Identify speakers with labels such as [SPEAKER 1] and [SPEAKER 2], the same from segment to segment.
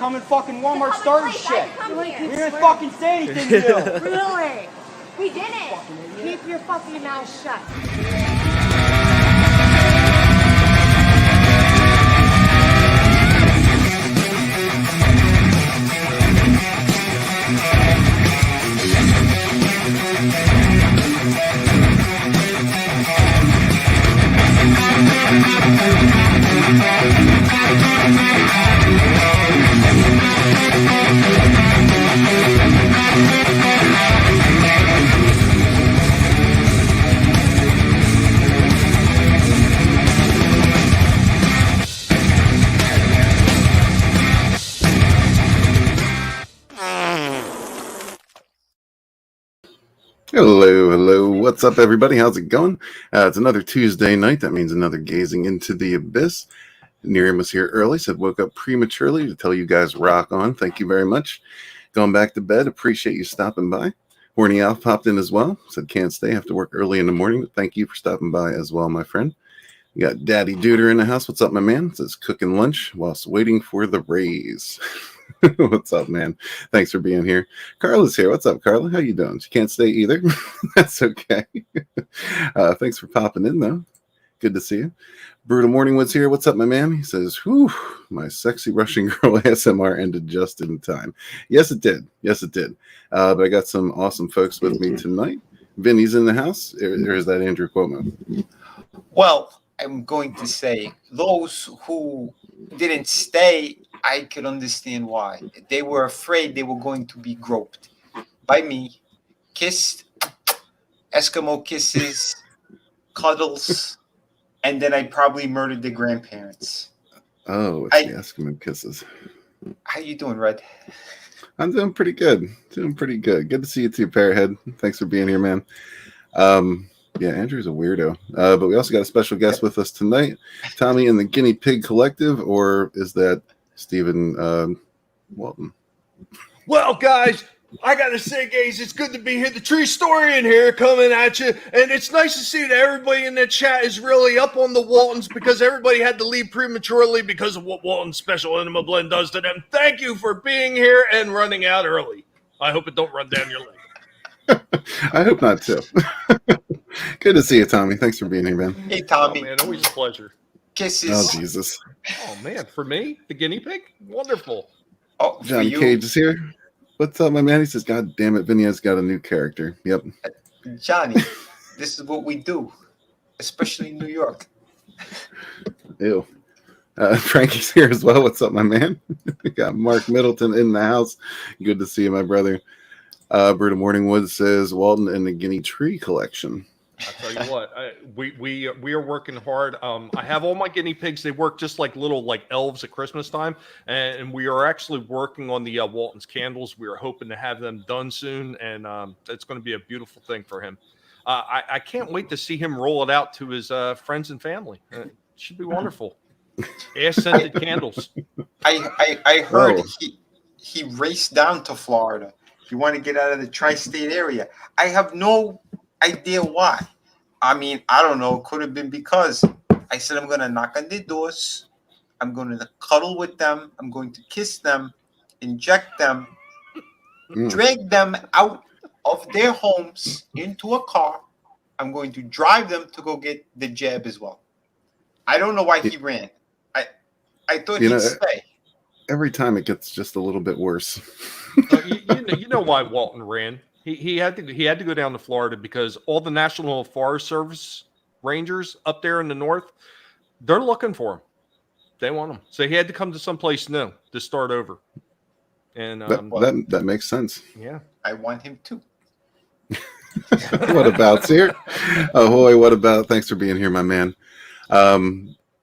[SPEAKER 1] come in fucking Walmart starting shit. We didn't fucking say anything to you.
[SPEAKER 2] Really? We didn't. Keep your fucking mouth shut.
[SPEAKER 3] Hello. What's up, everybody? How's it going? It's another Tuesday night. That means another Gazing into the Abyss. NyRiam was here early, said woke up prematurely to tell you guys rock on. Thank you very much. Going back to bed. Appreciate you stopping by. Horny Alf popped in as well. Said can't stay. Have to work early in the morning. But thank you for stopping by as well, my friend. You got Daddy Duder in the house. What's up, my man? Says cooking lunch whilst waiting for the raise. What's up, man? Thanks for being here. Carla's here. What's up, Carla? How you doing? She can't stay either. That's okay. Thanks for popping in, though. Good to see you. Brutal Morningwood's here. What's up, my man? He says, whew, my sexy Russian girl ASMR ended just in time. Yes, it did. Yes, it did. But I got some awesome folks with me tonight. Vinny's in the house. Or is that Andrew Cuomo?
[SPEAKER 4] Well, I'm going to say those who didn't stay, I could understand why. They were afraid they were going to be groped by me, kissed, Eskimo kisses, cuddles, and then I probably murdered the grandparents.
[SPEAKER 3] Oh, it's the Eskimo kisses.
[SPEAKER 4] How you doing, Red?
[SPEAKER 3] I'm doing pretty good. Good to see you too, Parrothead. Thanks for being here, man. Yeah, Andrew's a weirdo. But we also got a special guest with us tonight, Tommy and the Guinea Pig Collective, or is that Stephen Walton?
[SPEAKER 5] Well, guys, I got to say, guys, it's good to be here. The true story in here coming at you. And it's nice to see that everybody in the chat is really up on the Waltons because everybody had to leave prematurely because of what Walton's Special Enema Blend does to them. Thank you for being here and running out early. I hope it don't run down your leg.
[SPEAKER 3] I hope not, too. Good to see you, Tommy. Thanks for being here, man.
[SPEAKER 4] Hey, Tommy.
[SPEAKER 5] Oh, man, always a pleasure.
[SPEAKER 4] Kisses.
[SPEAKER 3] Oh, Jesus.
[SPEAKER 5] Oh, man, for me, the guinea pig? Wonderful.
[SPEAKER 4] Oh,
[SPEAKER 3] Johnny Cage is here. What's up, my man? He says, God damn it, Vinnieart's got a new character. Yep.
[SPEAKER 4] Johnny, this is what we do, especially in New York.
[SPEAKER 3] Ew. Frankie's here as well. What's up, my man? We got Mark Middleton in the house. Good to see you, my brother. Brutal Morningwood says Walton and the Guinea Tree Collection.
[SPEAKER 5] I'll tell you what, we are working hard. I have all my guinea pigs. They work just like little elves at Christmas time, and we are actually working on the Walton's candles. We are hoping to have them done soon, and it's going to be a beautiful thing for him. I can't wait to see him roll it out to his friends and family. It should be wonderful. Ass-scented candles.
[SPEAKER 4] I heard he raced down to Florida. He wanted to get out of the tri-state area. I have no idea why. I mean, I don't know. It could have been because I said I'm going to knock on their doors. I'm going to cuddle with them. I'm going to kiss them, inject them, drag them out of their homes into a car. I'm going to drive them to go get the jab as well. I don't know why he ran. I thought he'd stay.
[SPEAKER 3] Every time it gets just a little bit worse.
[SPEAKER 5] You know why Walton ran. He had to go down to Florida because all the National Forest Service rangers up there in the north, they're looking for him. They want him. So he had to come to someplace new to start over. And
[SPEAKER 3] that makes sense.
[SPEAKER 5] Yeah.
[SPEAKER 4] I want him too.
[SPEAKER 3] What about's here? Ahoy, what about? Thanks for being here, my man.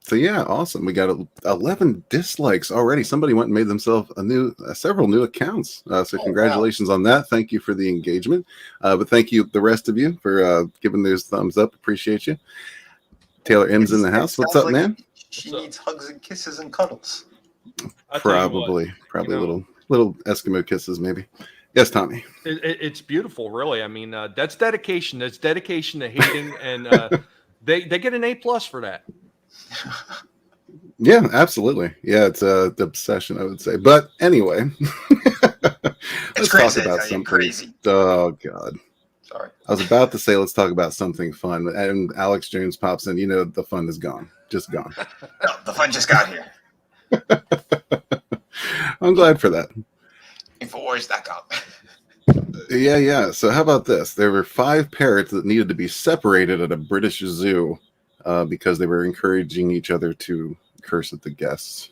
[SPEAKER 3] So yeah, awesome. We got 11 dislikes already. Somebody went and made themselves several new accounts. So congratulations on that. Thank you for the engagement. But thank you, the rest of you, for giving those thumbs up. Appreciate you. Taylor M's in the house. What's up, man?
[SPEAKER 4] She needs hugs and kisses and cuddles.
[SPEAKER 3] Probably little Eskimo kisses, maybe. Yes, Tommy.
[SPEAKER 5] It's beautiful, really. I mean, that's dedication. That's dedication to hating, and they get an A+ for that.
[SPEAKER 3] Yeah, absolutely. Yeah, it's the obsession, I would say. But anyway, let's
[SPEAKER 4] crazy,
[SPEAKER 3] talk about
[SPEAKER 4] I tell you,
[SPEAKER 3] something.
[SPEAKER 4] crazy.
[SPEAKER 3] Oh God.
[SPEAKER 4] Sorry.
[SPEAKER 3] I was about to say let's talk about something fun, and Alex Jones pops in. You know, the fun is gone, just gone.
[SPEAKER 4] No, the fun just got here.
[SPEAKER 3] I'm glad for that.
[SPEAKER 4] Infowars.com.
[SPEAKER 3] Yeah. So how about this? There were 5 parrots that needed to be separated at a British zoo because they were encouraging each other to curse at the guests.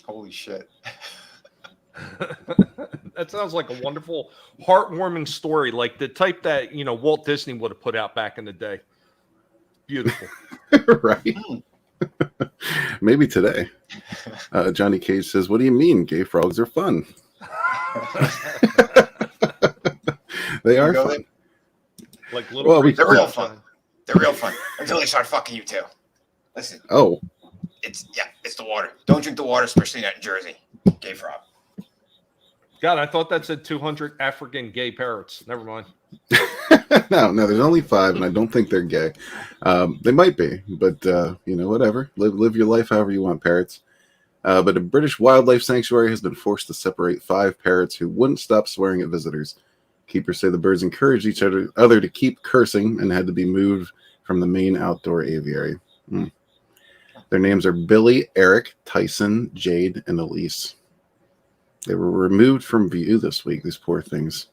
[SPEAKER 4] Holy shit.
[SPEAKER 5] That sounds like a wonderful, heartwarming story, like the type that Walt Disney would have put out back in the day. Beautiful.
[SPEAKER 3] Right. Maybe today. Johnny Cage says, "What do you mean? Gay frogs are fun." They are fun.
[SPEAKER 5] Like little.
[SPEAKER 3] Well,
[SPEAKER 4] They're real fun. They're real fun until they start fucking you too. Listen.
[SPEAKER 3] Oh.
[SPEAKER 4] It's the water. Don't drink the water, especially not in Jersey. Gay frog.
[SPEAKER 5] God, I thought that said 200 African gay parrots. Never mind.
[SPEAKER 3] No, there's only 5, and I don't think they're gay. They might be, but whatever. Live your life however you want, parrots. But a British wildlife sanctuary has been forced to separate 5 parrots who wouldn't stop swearing at visitors. Keepers say the birds encouraged each other to keep cursing and had to be moved from the main outdoor aviary. Their names are Billy, Eric, Tyson, Jade, and Elise. They were removed from view this week, these poor things.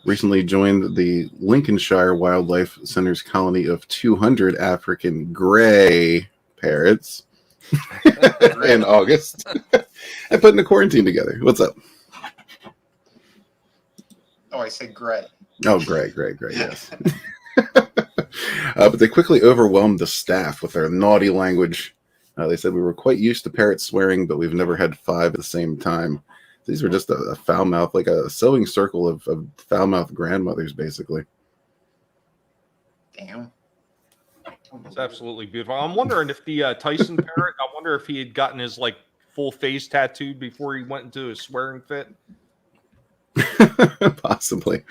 [SPEAKER 3] Recently joined the Lincolnshire Wildlife Center's colony of 200 African gray parrots in August and put in a quarantine together. What's up?
[SPEAKER 4] Oh, I said gray.
[SPEAKER 3] Oh, gray, yes. But they quickly overwhelmed the staff with their naughty language. They said, "We were quite used to parrots swearing, but we've never had 5 at the same time." These were just a foul mouth, like a sewing circle of foul mouth grandmothers, basically.
[SPEAKER 4] Damn.
[SPEAKER 5] It's absolutely beautiful. I'm wondering if the Tyson parrot, I wonder if he had gotten his full face tattooed before he went into his swearing fit.
[SPEAKER 3] Possibly.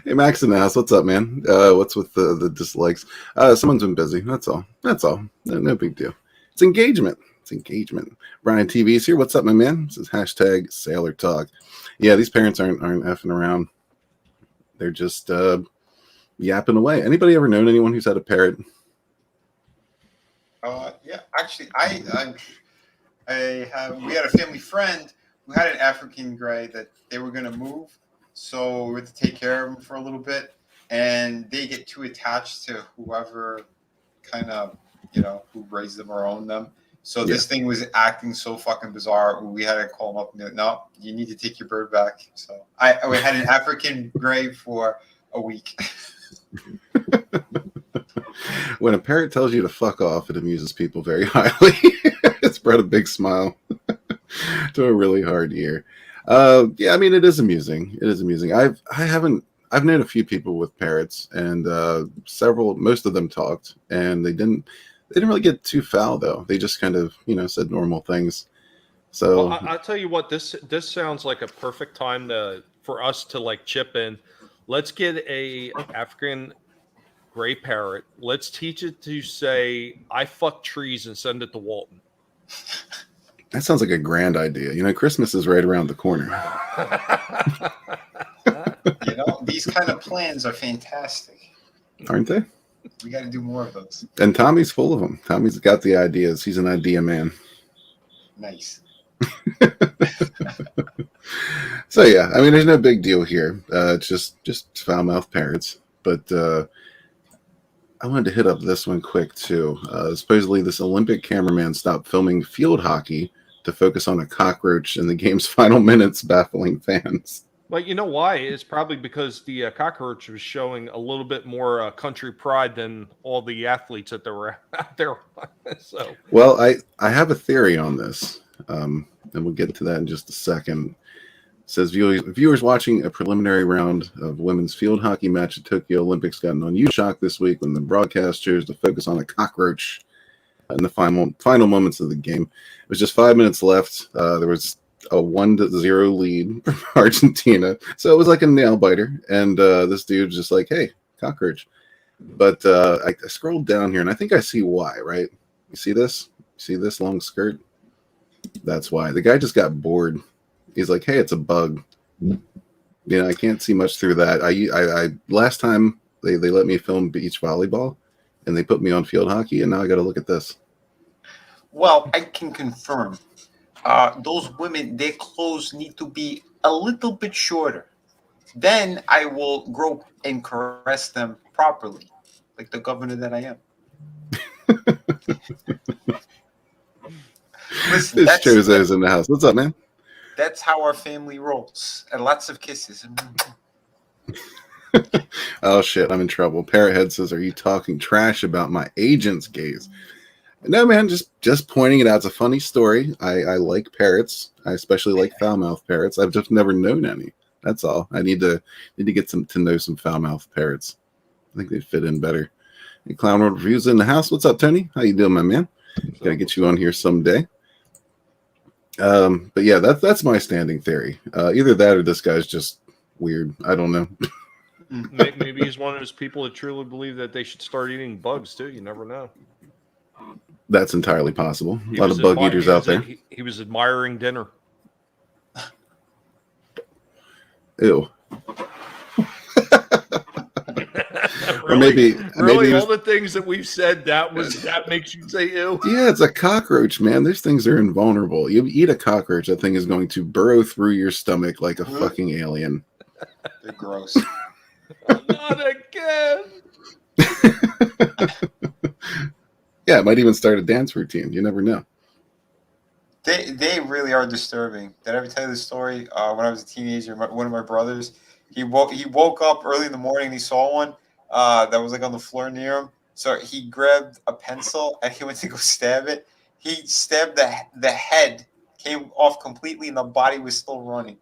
[SPEAKER 3] Hey, Max in the house, what's up, man? What's with the dislikes? Someone's been busy. That's all. No big deal. It's engagement. Brian TV's here. What's up, my man? This is hashtag Sailor Talk. Yeah, these parents aren't effing around. They're just yapping away. Anybody ever known anyone who's had a parrot?
[SPEAKER 4] Yeah, actually, we had a family friend who had an African gray that they were going to move, so we had to take care of them for a little bit, and they get too attached to whoever kind of, who raised them or owned them. So this thing was acting so fucking bizarre. We had to call them up and be like, "No, you need to take your bird back." So we had an African gray for a week.
[SPEAKER 3] When a parrot tells you to fuck off, it amuses people very highly. It's brought a big smile to a really hard year. Yeah, I mean, it is amusing. I've known a few people with parrots, and most of them talked, and they didn't really get too foul though. They just kind of, said normal things. So
[SPEAKER 5] I'll tell you what, this sounds like a perfect time for us to chip in. Let's get a African gray parrot. Let's teach it to say, "I fuck trees," and send it to Walton.
[SPEAKER 3] That sounds like a grand idea. Christmas is right around the corner.
[SPEAKER 4] These kind of plans are fantastic.
[SPEAKER 3] Aren't they?
[SPEAKER 4] We got to do more of those.
[SPEAKER 3] And Tommy's full of them. Tommy's got the ideas. He's an idea man.
[SPEAKER 4] Nice.
[SPEAKER 3] So yeah, I mean, there's no big deal here. It's just foul-mouthed parrots. But I wanted to hit up this one quick too. Supposedly, this Olympic cameraman stopped filming field hockey to focus on a cockroach in the game's final minutes, baffling fans.
[SPEAKER 5] But you know why? It's probably because the cockroach was showing a little bit more country pride than all the athletes that were out there. So,
[SPEAKER 3] well, I have a theory on this, and we'll get to that in just a second. It says viewers watching a preliminary round of women's field hockey match at Tokyo Olympics got an unusual shock this week when the broadcast chose to focus on a cockroach in the final moments of the game. It was just 5 minutes left. There was a 1-0 lead from Argentina, so it was like a nail biter. And this dude was just like, "Hey, cockroach." But I scrolled down here, and I think I see why. Right? You see this? You See this long skirt? That's why. The guy just got bored. He's like, hey, it's a bug. You know, I can't see much through that. I last time they let me film beach volleyball, and they put me on field hockey, and now I got to look at this.
[SPEAKER 4] Well, I can confirm. Those women, their clothes need to be a little bit shorter. Then I will grope and caress them properly, like the governor that I am. Listen,
[SPEAKER 3] This Chozo's in the house. What's up, man?
[SPEAKER 4] That's how our family rolls. And lots of kisses.
[SPEAKER 3] Oh, shit, I'm in trouble. Parrothead says, are you talking trash about my agent's gaze? No, man, just pointing it out. It's a funny story. I like parrots. I especially like foul-mouthed parrots. I've just never known any. That's all. I need to get to know some foul-mouthed parrots. I think they'd fit in better. Hey, Clown World Reviews in the house. What's up, Tony? How you doing, my man? Gotta get you on here someday. But yeah, that's my standing theory. Either that or this guy's just weird. I don't know.
[SPEAKER 5] Maybe he's one of those people that truly believe that they should start eating bugs too. You never know.
[SPEAKER 3] That's entirely possible. A lot of bug eaters out there.
[SPEAKER 5] He was admiring dinner.
[SPEAKER 3] Ew. Or
[SPEAKER 5] Really,
[SPEAKER 3] maybe
[SPEAKER 5] all the things that we've said that makes you say ew.
[SPEAKER 3] Yeah, it's a cockroach, man. These things are invulnerable. You eat a cockroach, that thing is going to burrow through your stomach like a fucking alien.
[SPEAKER 4] They're gross.
[SPEAKER 5] Not again.
[SPEAKER 3] Yeah, it might even start a dance routine. You never know.
[SPEAKER 4] They really are disturbing. Did I ever tell you the story? When I was a teenager, one of my brothers, he woke up early in the morning and he saw one that was like on the floor near him. So he grabbed a pencil and he went to go stab it. He stabbed the head, came off completely, and the body was still running.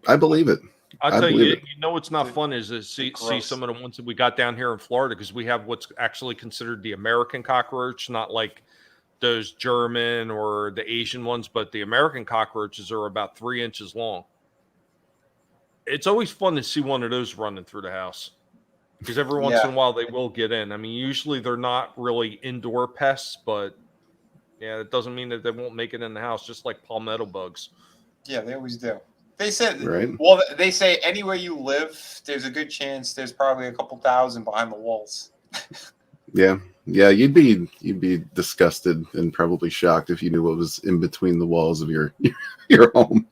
[SPEAKER 3] I believe it.
[SPEAKER 5] I'll tell you, you know what's not fun is to see some of the ones that we got down here in Florida, because we have what's actually considered the American cockroach, not like those German or the Asian ones, but the American cockroaches are about 3 inches long. It's always fun to see one of those running through the house, because every once in a while they will get in. I mean, usually they're not really indoor pests, but yeah, it doesn't mean that they won't make it in the house, just like palmetto bugs.
[SPEAKER 4] Yeah, they always do. They said,
[SPEAKER 3] right.
[SPEAKER 4] Well, they say anywhere you live, there's a good chance there's probably a couple thousand behind the walls.
[SPEAKER 3] Yeah, you'd be disgusted and probably shocked if you knew what was in between the walls of your home.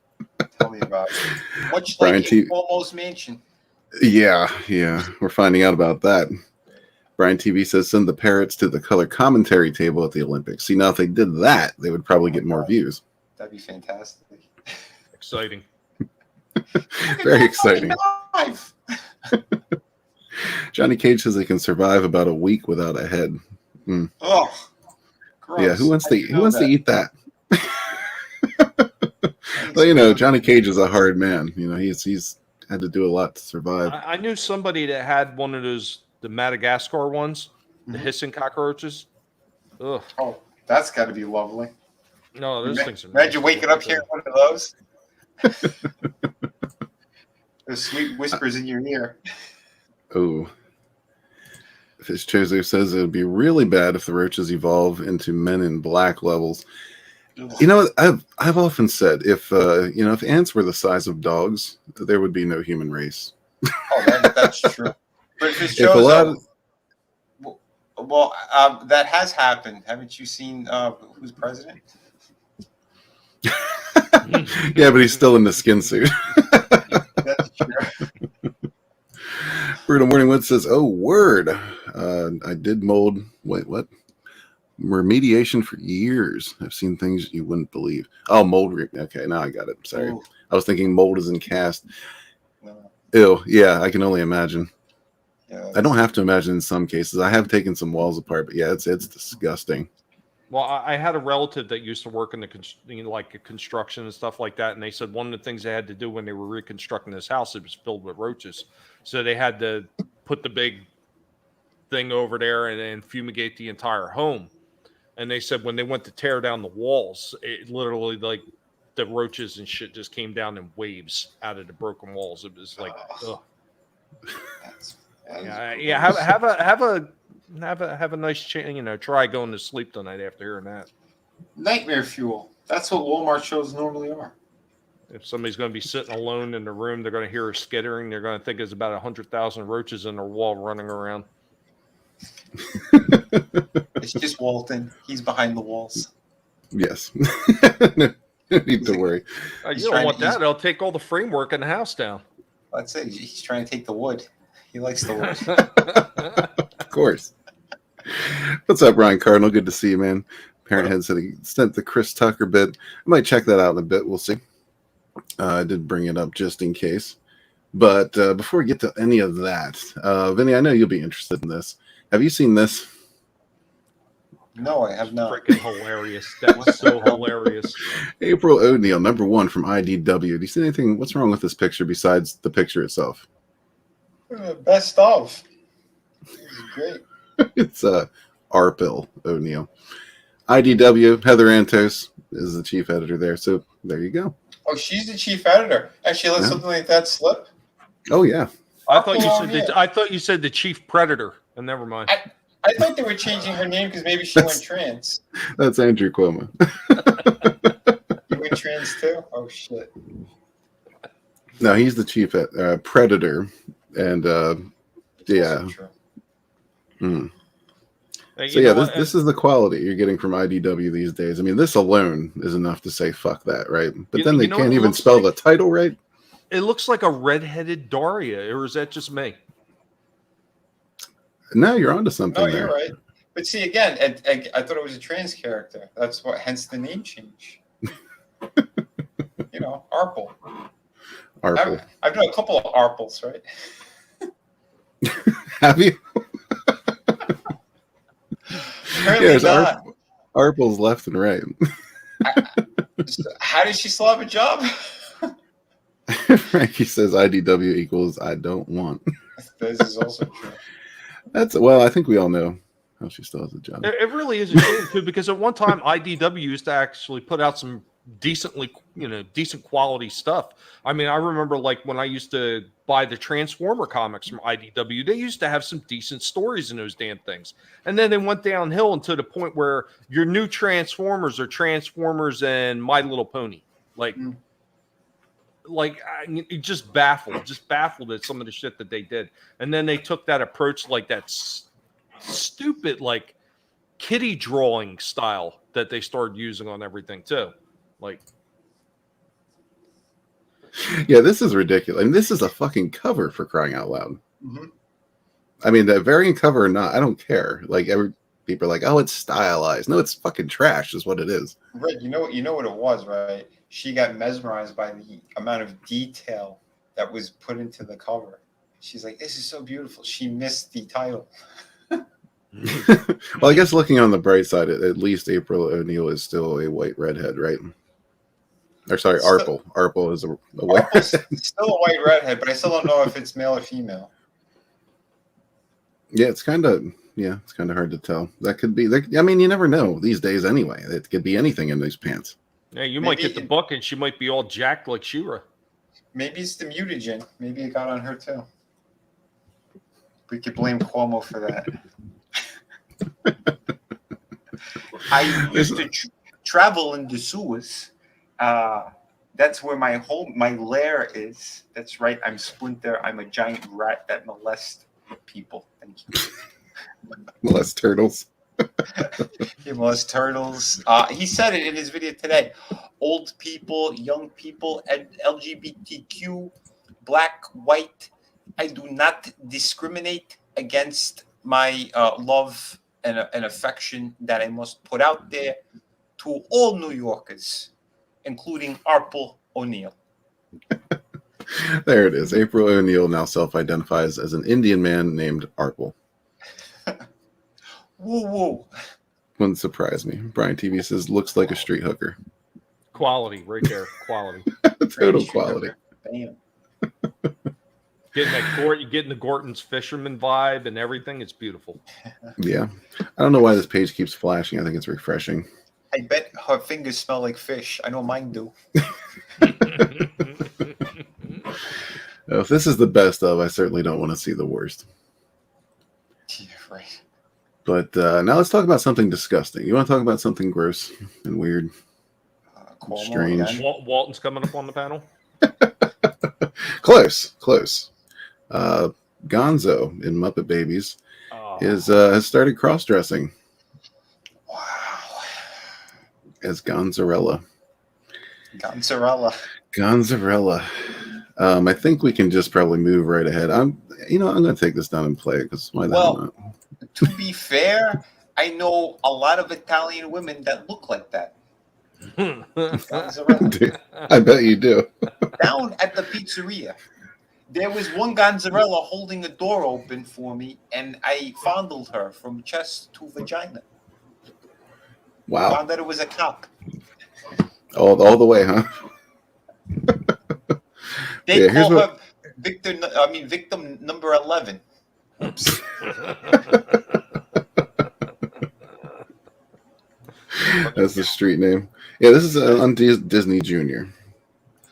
[SPEAKER 4] Tell me about it. Much like your almost mansion.
[SPEAKER 3] Yeah, we're finding out about that. Brian TV says, send the parrots to the color commentary table at the Olympics. See, now if they did that, they would probably get more views.
[SPEAKER 4] That'd be fantastic.
[SPEAKER 5] Exciting.
[SPEAKER 3] Very exciting. Johnny Cage says they can survive about a week without a head.
[SPEAKER 4] Oh, gross.
[SPEAKER 3] Yeah, who wants to eat that? Well, you know, Johnny Cage is a hard man. You know, he's had to do a lot to survive.
[SPEAKER 5] I knew somebody that had one of those, the Madagascar ones, the hissing cockroaches. Ugh.
[SPEAKER 4] Oh, that's got to be lovely.
[SPEAKER 5] No, those things are.
[SPEAKER 4] Imagine waking up hearing one of those. Those sweet whispers in your ear.
[SPEAKER 3] Oh. Fish Chozo says it would be really bad if the roaches evolve into Men in Black levels. You know, I've often said if ants were the size of dogs, there would be no human race.
[SPEAKER 4] Oh, that's true. But if it shows that has happened. Haven't you seen who's president?
[SPEAKER 3] Yeah, but he's still in the skin suit.
[SPEAKER 4] That's true.
[SPEAKER 3] Bruno Morningwood says, "Oh, word! I did mold. Wait, what? Remediation for years. I've seen things you wouldn't believe. Oh, mold. Okay, now I got it. Sorry,
[SPEAKER 4] Ooh.
[SPEAKER 3] I was thinking mold is in cast.
[SPEAKER 4] No.
[SPEAKER 3] Ew. Yeah, I can only imagine.
[SPEAKER 4] Yeah,
[SPEAKER 3] I don't have to imagine in some cases. I have taken some walls apart, but yeah, it's disgusting.
[SPEAKER 5] Well, I had a relative that used to work in like construction and stuff like that, and they said one of the things they had to do when they were reconstructing this house, it was filled with roaches, so they had to put the big thing over there and fumigate the entire home. And they said when they went to tear down the walls, it literally, like, the roaches and shit just came down in waves out of the broken walls. It was like, ugh.
[SPEAKER 4] That's
[SPEAKER 5] Yeah. Have a Have a nice try going to sleep tonight after hearing that.
[SPEAKER 4] Nightmare fuel. That's what Walmart shows normally are.
[SPEAKER 5] If somebody's going to be sitting alone in the room, they're going to hear a skittering. They're going to think there's about 100,000 roaches in their wall running around.
[SPEAKER 4] It's just Walton. He's behind the walls.
[SPEAKER 3] Yes. No need to worry.
[SPEAKER 5] You don't want that. They'll take all the framework in the house down.
[SPEAKER 4] Let's say he's trying to take the wood. He likes the wood.
[SPEAKER 3] Of course. What's up, Ryan Cardinal? Good to see you, man. Parent Head said he sent the Chris Tucker bit. I might check that out in a bit. We'll see. I did bring it up just in case. But before we get to any of that, Vinny, I know you'll be interested in this. Have you seen this?
[SPEAKER 4] No, I have not.
[SPEAKER 5] Freaking hilarious. That was so hilarious.
[SPEAKER 3] April O'Neil, #1 from IDW. Do you see anything? What's wrong with this picture besides the picture itself?
[SPEAKER 4] Best of. This is great.
[SPEAKER 3] It's Arpil O'Neil. IDW, Heather Antos is the chief editor there. So there you go.
[SPEAKER 4] Oh, she's the chief editor. And she let something like that slip?
[SPEAKER 3] Oh, yeah.
[SPEAKER 5] I thought you said the chief predator. And never mind.
[SPEAKER 4] I thought they were changing her name because maybe she went trans.
[SPEAKER 3] That's Andrew Cuomo.
[SPEAKER 4] You went trans too? Oh, shit.
[SPEAKER 3] No, he's the chief predator. And yeah. So yeah, this is the quality you're getting from IDW these days. I mean, this alone is enough to say fuck that, right? But then they can't even spell the title right.
[SPEAKER 5] It looks like a redheaded Daria, or is that just me?
[SPEAKER 3] No, you're onto something.
[SPEAKER 4] No, you're right. But see, again, I thought it was a trans character. That's what, hence the name change. Arpel.
[SPEAKER 3] Arpel.
[SPEAKER 4] I've done a couple of Arpels, right?
[SPEAKER 3] Have you? Yes, Arpels left and right.
[SPEAKER 4] How did she still have a job?
[SPEAKER 3] Frankie says IDW equals I don't want.
[SPEAKER 4] This is also true.
[SPEAKER 3] Well, I think we all know how she still has a job.
[SPEAKER 5] It really is a shame too, because at one time IDW used to actually put out some decent quality stuff. I mean, I remember like when I used to buy the Transformer comics from IDW, they used to have some decent stories in those damn things. And then they went downhill until the point where your new Transformers are Transformers and My Little Pony. It just baffled at some of the shit that they did. And then they took that approach, like that stupid, like kitty drawing style that they started using on everything too.
[SPEAKER 3] Yeah, this is ridiculous. I mean, this is a fucking cover, for crying out loud.
[SPEAKER 4] Mm-hmm.
[SPEAKER 3] I mean, the variant cover or not, I don't care. Like, people are like, oh, it's stylized. No, it's fucking trash is what it is.
[SPEAKER 4] Right. You know what it was, right? She got mesmerized by the amount of detail that was put into the cover. She's like, this is so beautiful. She missed the title.
[SPEAKER 3] Well, I guess looking on the bright side, at least April O'Neil is still a white redhead, right? Or sorry, Arpel. Arpel is a white redhead.
[SPEAKER 4] Still a white redhead, but I still don't know if it's male or female.
[SPEAKER 3] Yeah, it's kind of hard to tell. That could be. I mean, you never know these days anyway. It could be anything in those pants.
[SPEAKER 5] Yeah, you might get the book and she might be all jacked like She-Ra.
[SPEAKER 4] Maybe it's the mutagen. Maybe it got on her too. We could blame Cuomo for that. I used to travel in the sewers. That's where my lair is. That's right. I'm Splinter. I'm a giant rat that molests people. Thank you.
[SPEAKER 3] Molest turtles.
[SPEAKER 4] He molests turtles. He said it in his video today. Old people, young people, LGBTQ, black, white. I do not discriminate against my love and affection that I must put out there to all New Yorkers, including Arpel O'Neil.
[SPEAKER 3] There it is. April O'Neil now self-identifies as an Indian man named Arpel.
[SPEAKER 4] Woo woo.
[SPEAKER 3] Wouldn't surprise me. Brian TV says, looks like a street hooker.
[SPEAKER 5] Quality, right there. Quality.
[SPEAKER 3] Total quality.
[SPEAKER 4] Bam.
[SPEAKER 5] Getting the Gorton's fisherman vibe and everything. It's beautiful.
[SPEAKER 3] Yeah. I don't know why this page keeps flashing. I think it's refreshing.
[SPEAKER 4] I bet her fingers smell like fish. I know mine do.
[SPEAKER 3] If this is the best of, I certainly don't want to see the worst.
[SPEAKER 4] Yeah, right.
[SPEAKER 3] But now let's talk about something disgusting. You want to talk about something gross and weird? Strange.
[SPEAKER 5] Walton's coming up on the panel.
[SPEAKER 3] Close. Gonzo in Muppet Babies has started cross-dressing.
[SPEAKER 4] Wow.
[SPEAKER 3] As Gonzarella.
[SPEAKER 4] Gonzarella.
[SPEAKER 3] I think we can just probably move right ahead. I'm going to take this down and play it because why not?
[SPEAKER 4] To be fair, I know a lot of Italian women that look like that.
[SPEAKER 3] Dude, I bet you do.
[SPEAKER 4] Down at the pizzeria, there was one Gonzarella holding a door open for me, and I fondled her from chest to vagina.
[SPEAKER 3] Wow.
[SPEAKER 4] Found that it was a cock.
[SPEAKER 3] All the way, huh?
[SPEAKER 4] They call her victim number 11.
[SPEAKER 3] Oops. That's the street name. Yeah, this is on Disney Junior.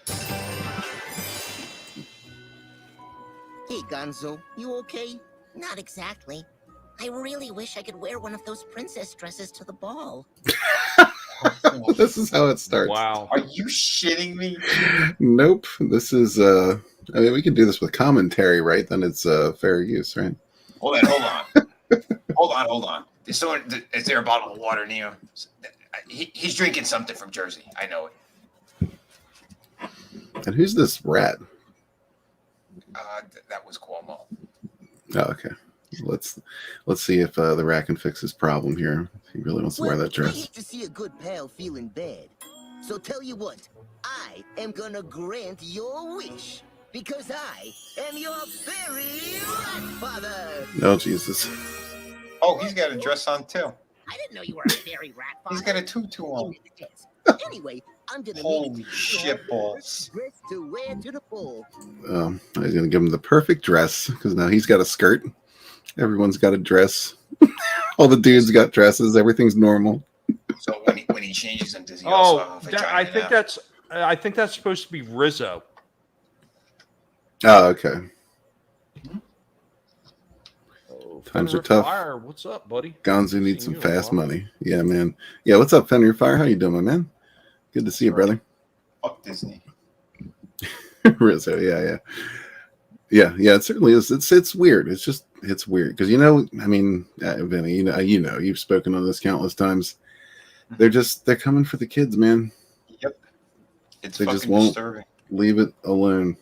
[SPEAKER 6] Hey, Gonzo, you okay? Not exactly. I really wish I could wear one of those princess dresses to the ball.
[SPEAKER 3] This is how it starts.
[SPEAKER 5] Wow.
[SPEAKER 4] Are you shitting me?
[SPEAKER 3] Nope. This is I mean, we can do this with commentary, right? Then it's fair use, right?
[SPEAKER 4] Hold on. Is there a bottle of water near him? He's drinking something from Jersey. I know it.
[SPEAKER 3] And who's this rat?
[SPEAKER 4] That was Cuomo.
[SPEAKER 3] Oh, okay. Let's see if the rat can fix his problem here. He really wants to wear that
[SPEAKER 6] I
[SPEAKER 3] dress.
[SPEAKER 6] hate to see a good pal feeling bad. So tell you what, I am gonna grant your wish. Because I am your fairy rat father.
[SPEAKER 3] Oh, Jesus.
[SPEAKER 4] Oh, he's got a dress on too.
[SPEAKER 6] I didn't know you were a fairy rat father.
[SPEAKER 4] He's got a tutu on.
[SPEAKER 6] Anyway, I'm gonna
[SPEAKER 4] Holy shit balls.
[SPEAKER 6] dress to wear to the ball.
[SPEAKER 3] He's going to give him the perfect dress because now he's got a skirt. Everyone's got a dress. All the dudes got dresses. Everything's normal.
[SPEAKER 4] So when he changes them, does he also have a vagina
[SPEAKER 5] I think that's supposed to be Rizzo.
[SPEAKER 3] Oh, okay. Times
[SPEAKER 5] Fenrir
[SPEAKER 3] are tough.
[SPEAKER 5] Fire, what's up, buddy?
[SPEAKER 3] Gonzo needs some fast money. Yeah, man. Yeah, what's up, Fenrir Fire? How you doing, my man? Good to see you, brother.
[SPEAKER 4] Fuck Disney.
[SPEAKER 3] Rizzo, yeah. It certainly is. It's weird. It's weird because I mean, Vinny, you've spoken on this countless times. They're coming for the kids, man.
[SPEAKER 4] Yep. It's
[SPEAKER 3] they
[SPEAKER 4] fucking
[SPEAKER 3] just won't
[SPEAKER 4] disturbing.
[SPEAKER 3] leave it alone.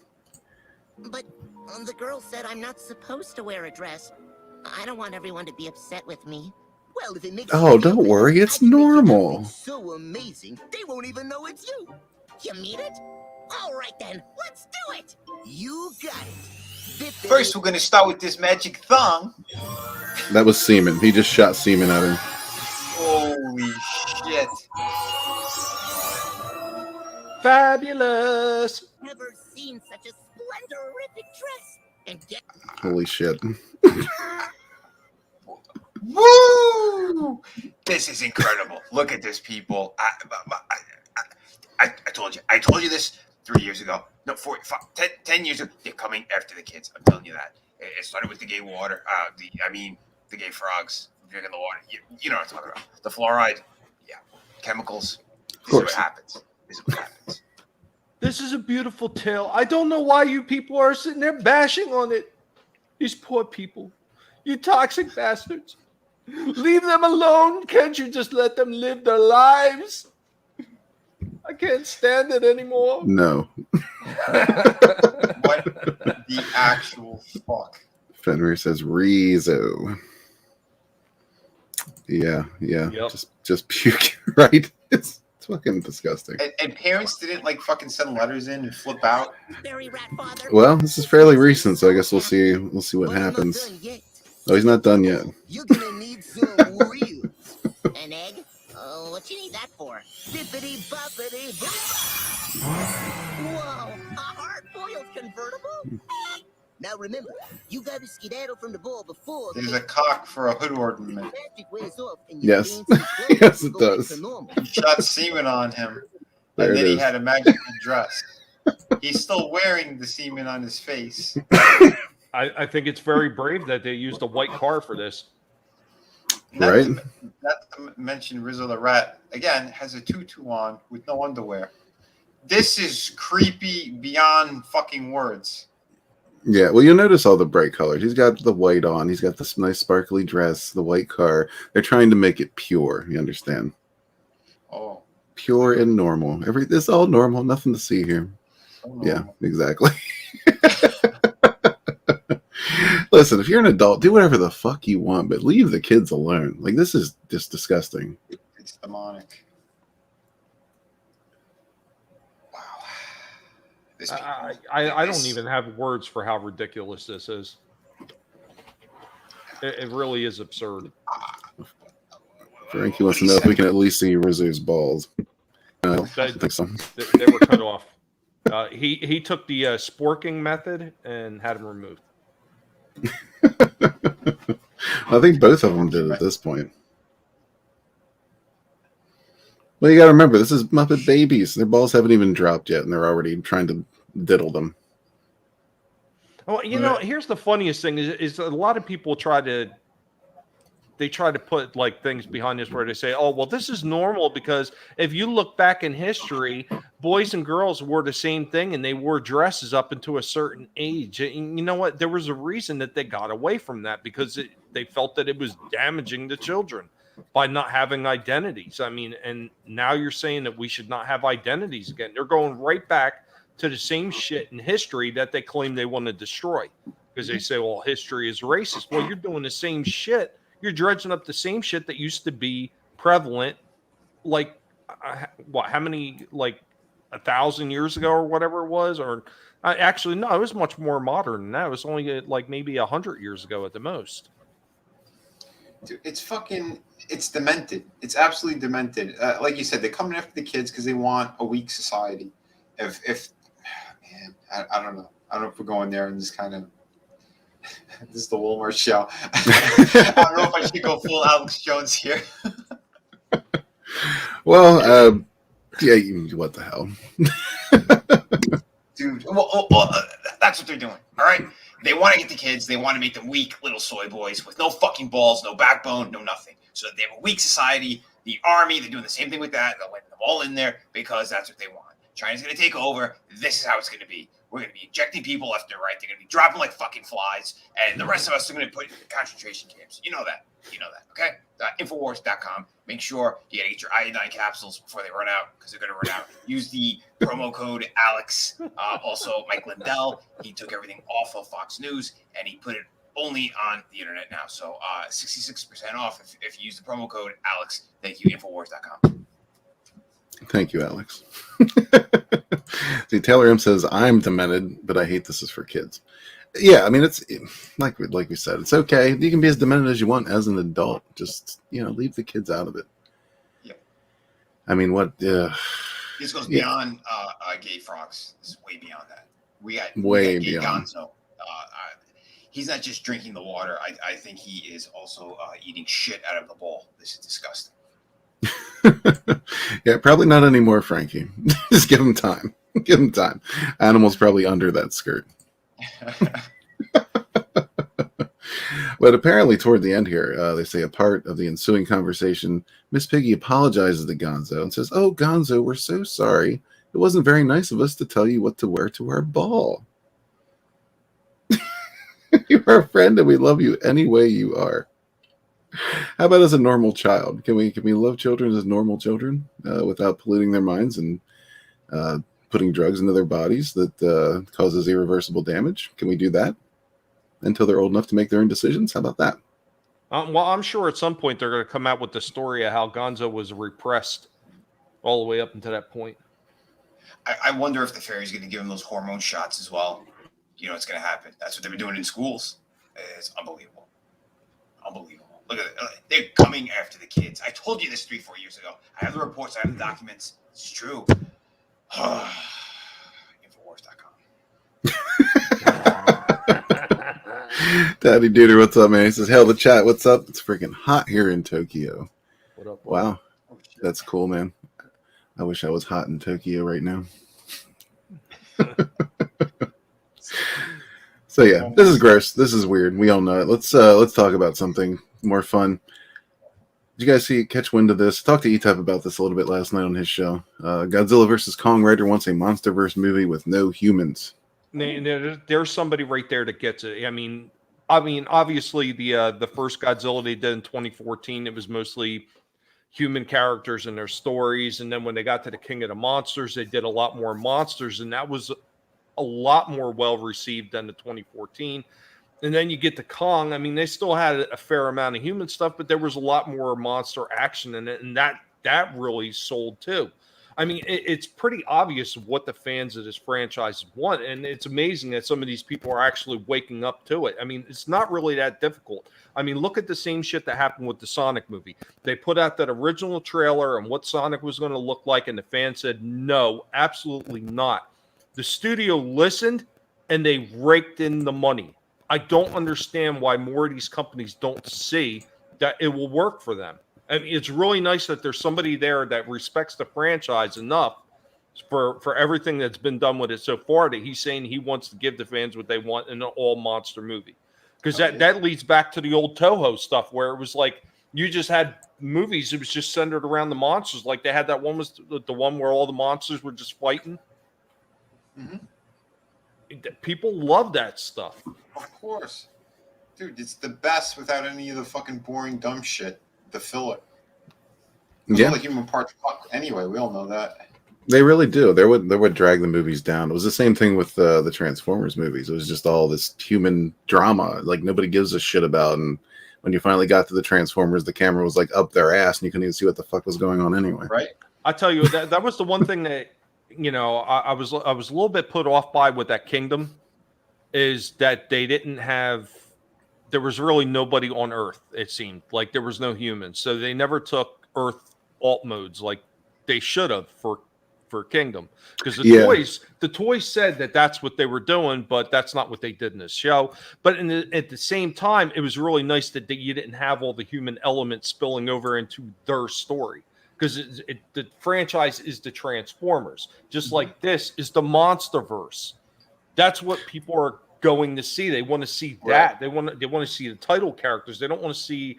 [SPEAKER 6] But the girl said I'm not supposed to wear a dress. I don't want everyone to be upset with me. Well, if it makes
[SPEAKER 3] Oh, don't worry. It's normal.
[SPEAKER 6] So amazing, they won't even know it's you. You mean it? All right then, let's do it. You got it.
[SPEAKER 4] First, we're gonna start with this magic thong.
[SPEAKER 3] That was semen. He just shot semen at him.
[SPEAKER 4] Holy shit!
[SPEAKER 5] Fabulous.
[SPEAKER 6] Never seen such a splendorific dress. And get
[SPEAKER 3] Holy shit.
[SPEAKER 4] Woo! This is incredible. Look at this, people. I told you this 3 years ago. No, 4, 5, 10 years ago. They're coming after the kids. I'm telling you that. It started with the gay water. The gay frogs drinking the water. You know what I'm talking about. The fluoride. Yeah. Chemicals. This is what happens.
[SPEAKER 5] This is a beautiful tale. I don't know why you people are sitting there bashing on it. These poor people. You toxic bastards. Leave them alone. Can't you just let them live their lives? I can't stand it anymore.
[SPEAKER 3] No.
[SPEAKER 4] What the actual fuck?
[SPEAKER 3] Fenrir says Rizzo. Yeah.
[SPEAKER 5] Yep.
[SPEAKER 3] Just puke, right? It's fucking disgusting.
[SPEAKER 4] And parents didn't fucking send letters in and flip out.
[SPEAKER 3] Well, this is fairly recent, so I guess we'll see what happens. Oh, he's not done yet.
[SPEAKER 6] You're gonna need some reels. An egg? Oh, what you need that for? Bippity boppity boop. Whoa, a hard-boiled convertible? Now remember, you gotta skedaddle from the ball before.
[SPEAKER 4] There's a cock for a hood ornament.
[SPEAKER 3] Yes. Yes, it does.
[SPEAKER 4] He shot semen on him,
[SPEAKER 3] There
[SPEAKER 4] and
[SPEAKER 3] it
[SPEAKER 4] then he
[SPEAKER 3] is.
[SPEAKER 4] had a magical dress. He's still wearing the semen on his face.
[SPEAKER 5] I think it's very brave that they used a white car for this.
[SPEAKER 3] Right?
[SPEAKER 4] Not to mention Rizzo the Rat, again, has a tutu on with no underwear. This is creepy beyond fucking words.
[SPEAKER 3] Yeah, well, you'll notice all the bright colors. He's got the white on. He's got this nice sparkly dress, the white car. They're trying to make it pure. You understand?
[SPEAKER 4] Oh.
[SPEAKER 3] Pure and normal. This is all normal. Nothing to see here.
[SPEAKER 4] So
[SPEAKER 3] Yeah, exactly. Listen, if you're an adult, do whatever the fuck you want, but leave the kids alone. Like, this is just disgusting.
[SPEAKER 4] It's demonic. Wow.
[SPEAKER 5] I don't even have words for how ridiculous this is. It really is absurd.
[SPEAKER 3] Frankie wants to know if we can at least see Rizzo's balls. I don't think so.
[SPEAKER 5] They were cut off. He took the sporking method and had them removed.
[SPEAKER 3] I think both of them did at this point. Well, you got to remember, this is Muppet babies. Their balls haven't even dropped yet, and they're already trying to diddle them.
[SPEAKER 5] Well, here's the funniest thing is a lot of people try to put like things behind this where they say, oh, well, this is normal because if you look back in history, boys and girls wore the same thing and they wore dresses up into a certain age. And you know what? There was a reason that they got away from that because they felt that it was damaging to children by not having identities. I mean, and now you're saying that we should not have identities again. They're going right back to the same shit in history that they claim they want to destroy because they say, well, history is racist. Well, you're doing the same shit. You're dredging up the same shit that used to be prevalent, like how many, like 1,000 years ago or whatever it was, or actually no, it was much more modern than that. It was only like maybe 100 years ago at the most.
[SPEAKER 4] Dude, it's demented. It's absolutely demented. Like you said, they're coming after the kids because they want a weak society. If man, I don't know. I don't know if we're going there and just kind of. This is the Walmart show. I don't know if I should go full Alex Jones here.
[SPEAKER 3] Well, yeah, what the hell?
[SPEAKER 4] Dude, well, that's what they're doing, all right? They want to get the kids. They want to make them weak little soy boys with no fucking balls, no backbone, no nothing. So they have a weak society. The army, they're doing the same thing with that. They're letting them all in there because that's what they want. China's going to take over. This is how it's going to be. We're going to be injecting people left and right. They're going to be dropping like fucking flies. And the rest of us are going to put in concentration camps. You know that. Okay? Infowars.com. Make sure you got to get your iodine capsules before they run out because they're going to run out. Use the promo code Alex. Also, Mike Lindell. He took everything off of Fox News and he put it only on the internet now. So 66% off if you use the promo code Alex. Thank you, Infowars.com.
[SPEAKER 3] Thank you, Alex. See, Taylor M says, I'm demented, but I hate this is for kids. Yeah, I mean, it's like we said, it's okay. You can be as demented as you want as an adult. Just, leave the kids out of it.
[SPEAKER 4] Yep.
[SPEAKER 3] I mean, what?
[SPEAKER 4] This goes beyond gay frogs. This is way beyond that. We got
[SPEAKER 3] way
[SPEAKER 4] gay
[SPEAKER 3] beyond.
[SPEAKER 4] Gonzo. He's not just drinking the water. I think he is also eating shit out of the bowl. This is disgusting.
[SPEAKER 3] Yeah, probably not anymore, Frankie. Just give him time. Give him time. Animal's probably under that skirt. But apparently toward the end here, they say a part of the ensuing conversation, Miss Piggy apologizes to Gonzo and says, oh, Gonzo, we're so sorry. It wasn't very nice of us to tell you what to wear to our ball. You're our friend and we love you any way you are. How about as a normal child? Can we love children as normal children without polluting their minds and putting drugs into their bodies that causes irreversible damage? Can we do that until they're old enough to make their own decisions? How about that?
[SPEAKER 5] Well, I'm sure at some point they're going to come out with the story of how Gonzo was repressed all the way up until that point.
[SPEAKER 4] I wonder if the fairy's going to give him those hormone shots as well. It's going to happen. That's what they've been doing in schools. It's unbelievable. Unbelievable. Look at it. They're coming after the kids. I told you this 3-4 years ago. I have the reports. I have the documents. It's true. Infowars.com.
[SPEAKER 3] Daddy Duder, what's up, man? He says, hell, the chat, what's up? It's freaking hot here in Tokyo.
[SPEAKER 5] What up?
[SPEAKER 3] Wow. That's cool, man. I wish I was hot in Tokyo right now. So yeah, this is gross. This is weird. We all know it. Let's talk about something more fun. Did you guys catch wind of this? Talked to E-Type about this a little bit last night on his show. Godzilla vs. Kong writer wants a MonsterVerse movie with no humans.
[SPEAKER 5] There's somebody right there that gets it. I mean, obviously the first Godzilla they did in 2014, it was mostly human characters and their stories, and then when they got to the King of the Monsters, they did a lot more monsters, and that was a lot more well received than the 2014. And then you get to Kong. I mean, they still had a fair amount of human stuff, but there was a lot more monster action in it, and that really sold too. I mean, it's pretty obvious what the fans of this franchise want, and it's amazing that some of these people are actually waking up to it. I mean, it's not really that difficult. I mean, look at the same shit that happened with the Sonic movie. They put out that original trailer and what Sonic was going to look like, and the fans said, no, absolutely not. The studio listened, and they raked in the money. I don't understand why more of these companies don't see that it will work for them. I mean, it's really nice that there's somebody there that respects the franchise enough for everything that's been done with it so far that he's saying he wants to give the fans what they want in an all monster movie. Because that leads back to the old Toho stuff where it was like you just had movies, it was just centered around the monsters. Like they had that one was the one where all the monsters were just fighting.
[SPEAKER 4] Mm-hmm.
[SPEAKER 5] People love that stuff.
[SPEAKER 4] Of course. Dude, it's the best without any of the fucking boring dumb shit. The filler.
[SPEAKER 3] Yeah.
[SPEAKER 4] All the human parts fuck anyway, we all know that.
[SPEAKER 3] They really do. They would drag the movies down. It was the same thing with the Transformers movies. It was just all this human drama like nobody gives a shit about. And when you finally got to the Transformers, the camera was like up their ass and you couldn't even see what the fuck was going on anyway.
[SPEAKER 4] Right.
[SPEAKER 5] I tell you, that was the one thing that I was a little bit put off by with that Kingdom is that they didn't have. There was really nobody on Earth. It seemed like there was no humans, so they never took Earth alt modes like they should have for Kingdom because the toys said that that's what they were doing, but that's not what they did in this show. But at the same time, it was really nice that you didn't have all the human elements spilling over into their story. Because the franchise is the Transformers, just like this is the MonsterVerse. That's what people are going to see. They want to see that. Right. They want to see the title characters. They don't want to see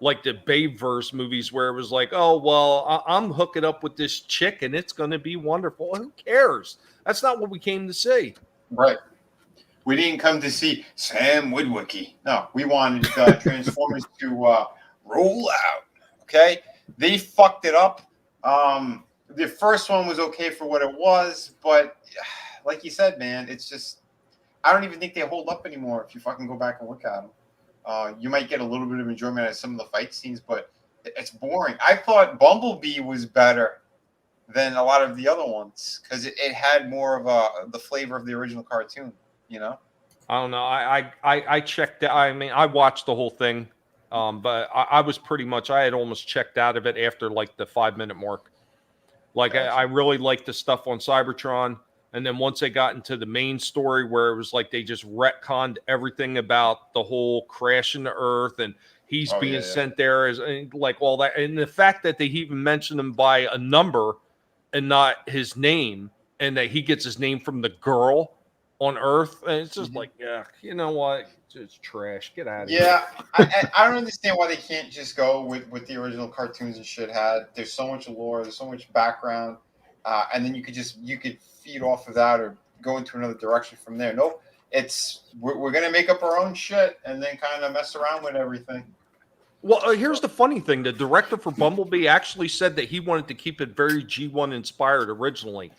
[SPEAKER 5] like the Babeverse movies where it was like, oh well, I'm hooking up with this chick and it's going to be wonderful. Who cares? That's not what we came to see.
[SPEAKER 4] Right. We didn't come to see Sam Witwicky. No, we wanted Transformers to roll out. Okay. They fucked it up. The first one was okay for what it was, but like you said, man, it's just I don't even think they hold up anymore if you fucking go back and look at them. You might get a little bit of enjoyment out of some of the fight scenes, but it's boring. I thought Bumblebee was better than a lot of the other ones because it had more of the flavor of the original cartoon, you know?
[SPEAKER 5] I don't know. I checked. I mean, I watched the whole thing. But I was pretty much, I had almost checked out of it after like the 5-minute mark. Like I really liked the stuff on Cybertron. And then once they got into the main story where it was like they just retconned everything about the whole crash into Earth and he's being sent there as like all that. And the fact that they even mentioned him by a number and not his name and that he gets his name from the girl on Earth. And it's just like, yeah, you know what? It's trash. Get out of here.
[SPEAKER 4] Yeah, I don't understand why they can't just go with the original cartoons and shit had. There's so much lore, there's so much background, and then you could feed off of that or go into another direction from there. Nope, we're gonna make up our own shit and then kind of mess around with everything.
[SPEAKER 5] Well, here's the funny thing: the director for Bumblebee actually said that he wanted to keep it very G1 inspired originally,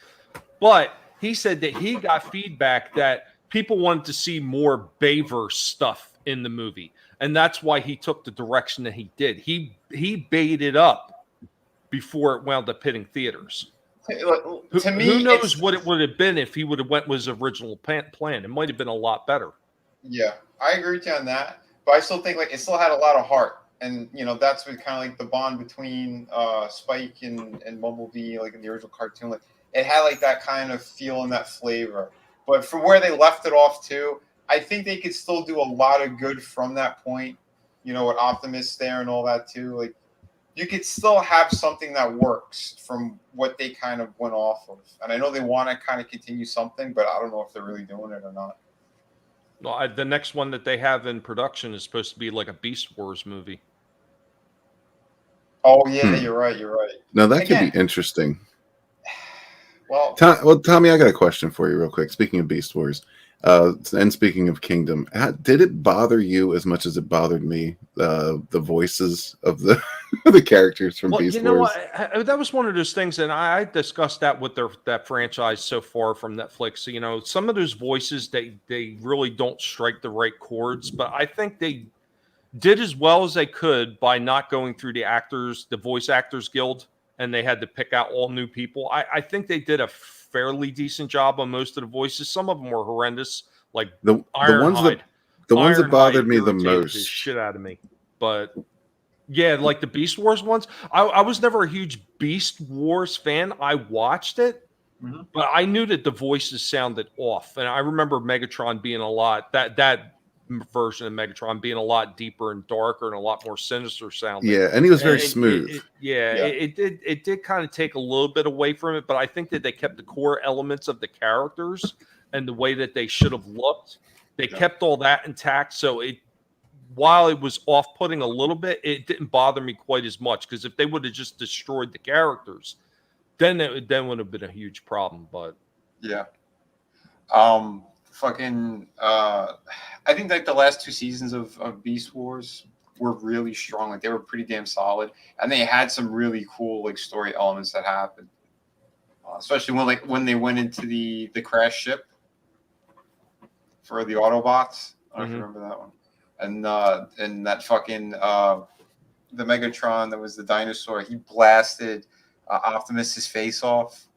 [SPEAKER 5] but he said that he got feedback that people wanted to see more Bayverse stuff in the movie, and that's why he took the direction that he did. He baited up before it wound up hitting theaters.
[SPEAKER 4] To me,
[SPEAKER 5] who knows what it would have been if he would have went with his original plan? It might have been a lot better.
[SPEAKER 4] Yeah, I agree with you on that, but I still think like it still had a lot of heart, and that's what kind of like the bond between Spike and Bumblebee, like in the original cartoon, like it had like that kind of feel and that flavor. But for where they left it off to, I think they could still do a lot of good from that point. With Optimus there and all that too. Like you could still have something that works from what they kind of went off of. And I know they want to kind of continue something, but I don't know if they're really doing it or not.
[SPEAKER 5] Well, the next one that they have in production is supposed to be like a Beast Wars movie.
[SPEAKER 4] Oh yeah, you're right. You're right.
[SPEAKER 3] Now that
[SPEAKER 4] Again,
[SPEAKER 3] could be interesting.
[SPEAKER 4] Well,
[SPEAKER 3] Tommy, I got a question for you real quick. Speaking of Beast Wars, and speaking of Kingdom, did it bother you as much as it bothered me, the voices of the the characters from Beast
[SPEAKER 5] you know
[SPEAKER 3] Wars?
[SPEAKER 5] what? That was one of those things, and I discussed that with that franchise so far from Netflix. You know, some of those voices, they really don't strike the right chords, but I think they did as well as they could by not going through the voice actors guild, and they had to pick out all new people. I think they did a fairly decent job on most of the voices. Some of them were horrendous, like
[SPEAKER 3] The ones that
[SPEAKER 5] Ironhide
[SPEAKER 3] bothered me the
[SPEAKER 5] irritated
[SPEAKER 3] most,
[SPEAKER 5] the shit out of me. But yeah, like the Beast Wars ones. I was never a huge Beast Wars fan. I watched it, but I knew that the voices sounded off, and I remember Megatron being a lot that version of Megatron being a lot deeper and darker and a lot more sinister sounding.
[SPEAKER 3] yeah, and he was very smooth.
[SPEAKER 5] It did kind of take a little bit away from it, but I think that they kept the core elements of the characters and the way that they should have looked. They kept all that intact, so while it was off-putting a little bit, it didn't bother me quite as much, because if they would have just destroyed the characters, then it would have been a huge problem. But
[SPEAKER 4] yeah. I think like the last 2 seasons of Beast Wars were really strong. Like they were pretty damn solid, and they had some really cool like story elements that happened. Especially when they went into the crash ship for the Autobots. I don't know if you remember that one. And that fucking the Megatron that was the dinosaur, he blasted Optimus's face off,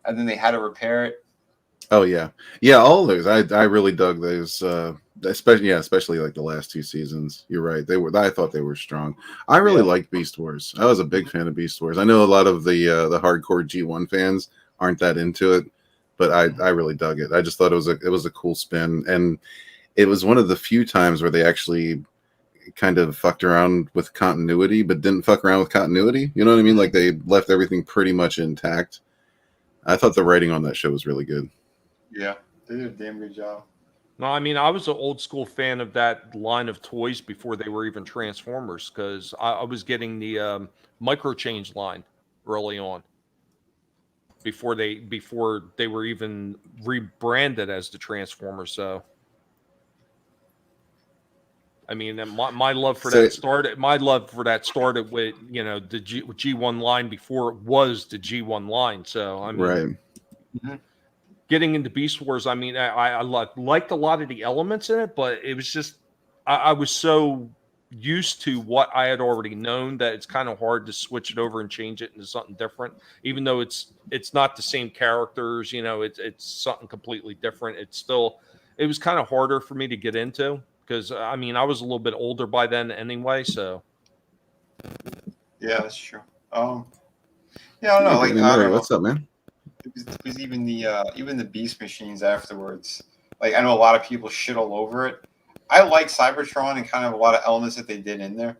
[SPEAKER 4] and then they had to repair it.
[SPEAKER 3] Oh yeah, all those. I really dug those, especially like the last 2 seasons. You're right; I thought they were strong. I really liked Beast Wars. I was a big fan of Beast Wars. I know a lot of the hardcore G1 fans aren't that into it, but I really dug it. I just thought it was a cool spin, and it was one of the few times where they actually kind of fucked around with continuity, but didn't fuck around with continuity. You know what I mean? Like they left everything pretty much intact. I thought the writing on that show was really good.
[SPEAKER 4] Yeah, they did a damn good job.
[SPEAKER 5] No, I mean, I was an old school fan of that line of toys before they were even Transformers, because I was getting the micro change line early on before they were even rebranded as the Transformers. So, I mean, my love for that started. My love for that started with the G1 line before it was the G1 line. So I mean,
[SPEAKER 3] right.
[SPEAKER 4] Mm-hmm.
[SPEAKER 5] Getting into Beast Wars, I mean, I liked a lot of the elements in it, but it was just I was so used to what I had already known that it's kind of hard to switch it over and change it into something different. Even though it's not the same characters, it's something completely different. It was kind of harder for me to get into, because I mean, I was a little bit older by then anyway. So
[SPEAKER 4] yeah, that's true. Yeah, I don't know. Like, I don't know.
[SPEAKER 3] What's up, man?
[SPEAKER 4] It was even the Beast Machines afterwards. Like, I know a lot of people shit all over it. I like Cybertron and kind of a lot of elements that they did in there.